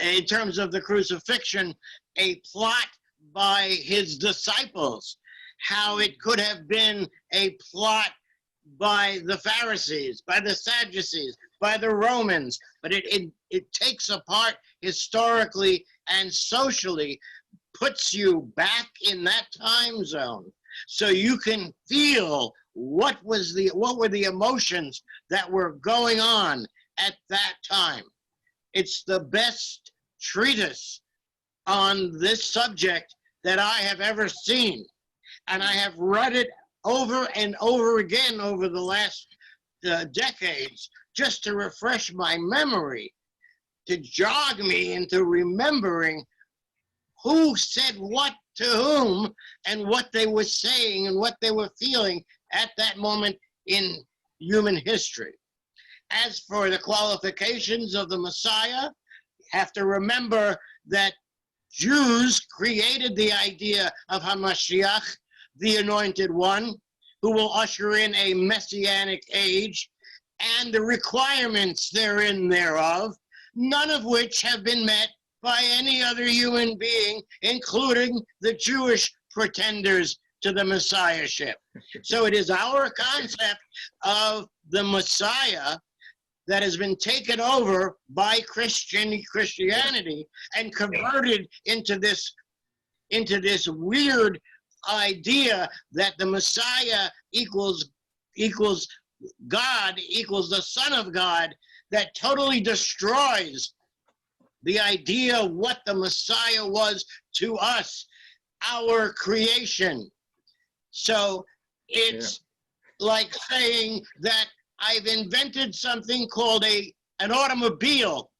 in terms of the crucifixion, a plot by his disciples, how it could have been a plot by the Pharisees, by the Sadducees, by the Romans, but it takes apart historically and socially, puts you back in that time zone, so you can feel what were the emotions that were going on at that time. It's the best treatise on this subject that I have ever seen. And I have read it over and over again over the last decades, just to refresh my memory, to jog me into remembering who said what to whom and what they were saying and what they were feeling at that moment in human history. As for the qualifications of the Messiah, you have to remember that Jews created the idea of HaMashiach, the Anointed One, who will usher in a messianic age, and the requirements thereof, none of which have been met by any other human being, including the Jewish pretenders to the Messiahship. So it is our concept of the Messiah that has been taken over by Christianity and converted into this weird idea that the Messiah equals God, equals the Son of God, that totally destroys the idea of what the Messiah was to us, our creation. So it's like saying that I've invented something called an automobile.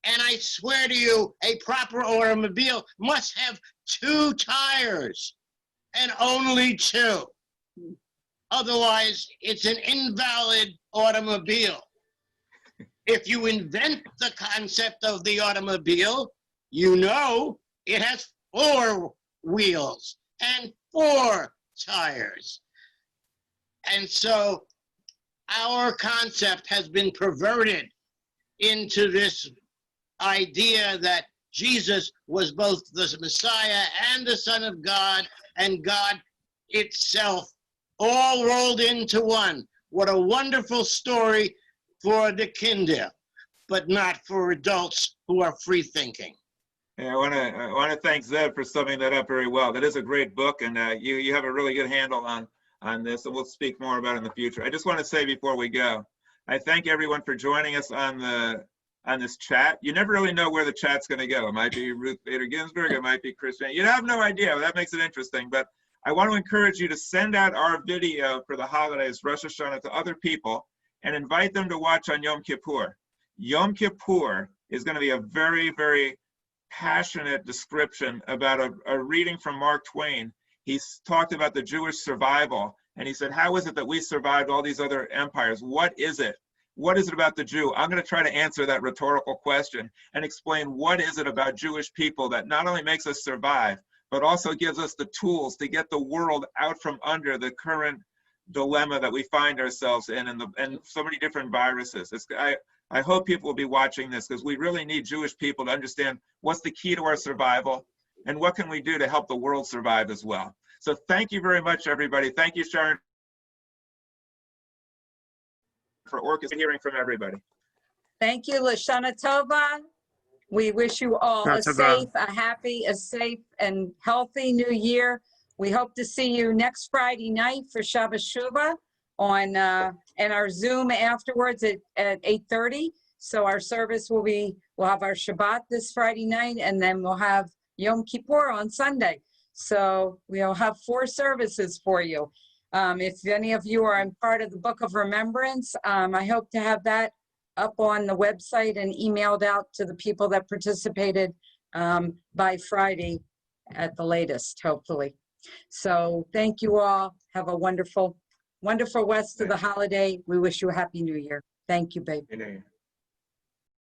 And I swear to you, a proper automobile must have 2 tires and only 2. Otherwise, it's an invalid automobile. If you invent the concept of the automobile, you know it has 4 wheels and 4 tires. And so our concept has been perverted into this idea that Jesus was both the Messiah and the Son of God and God itself, all rolled into one. What a wonderful story for the kinder, but not for adults who are free thinking. Yeah, I want to thank Zev for summing that up very well. That is a great book, and you have a really good handle on this, and we'll speak more about it in the future. I just want to say before we go, I thank everyone for joining us on this chat. You never really know where the chat's going to go. It might be Ruth Bader Ginsburg, it might be Christian. You have no idea. That makes it interesting. But I want to encourage you to send out our video for the holidays, Rosh Hashanah, to other people and invite them to watch on Yom Kippur. Yom Kippur is going to be a very, very passionate description about a reading from Mark Twain. He's talked about the Jewish survival, and he said, how is it that we survived all these other empires? What is it? What is it about the Jew? I'm going to try to answer that rhetorical question and explain what is it about Jewish people that not only makes us survive, but also gives us the tools to get the world out from under the current dilemma that we find ourselves in and so many different viruses. I hope people will be watching this because we really need Jewish people to understand what's the key to our survival and what can we do to help the world survive as well. So thank you very much, everybody. Thank you, Sharon, for hearing from everybody. Thank you, Lashana Tova. We wish you all a safe, a safe and healthy new year. We hope to see you next Friday night for Shabbos Shuvah on and our Zoom afterwards at 8:30. So our service will be, we'll have our Shabbat this Friday night, and then we'll have Yom Kippur on Sunday. So we'll have 4 services for you. If any of you are in part of the Book of Remembrance, I hope to have that up on the website and emailed out to the people that participated by Friday at the latest, hopefully. So thank you all. Have a wonderful, wonderful rest of the holiday. We wish you a happy new year. Thank you, babe.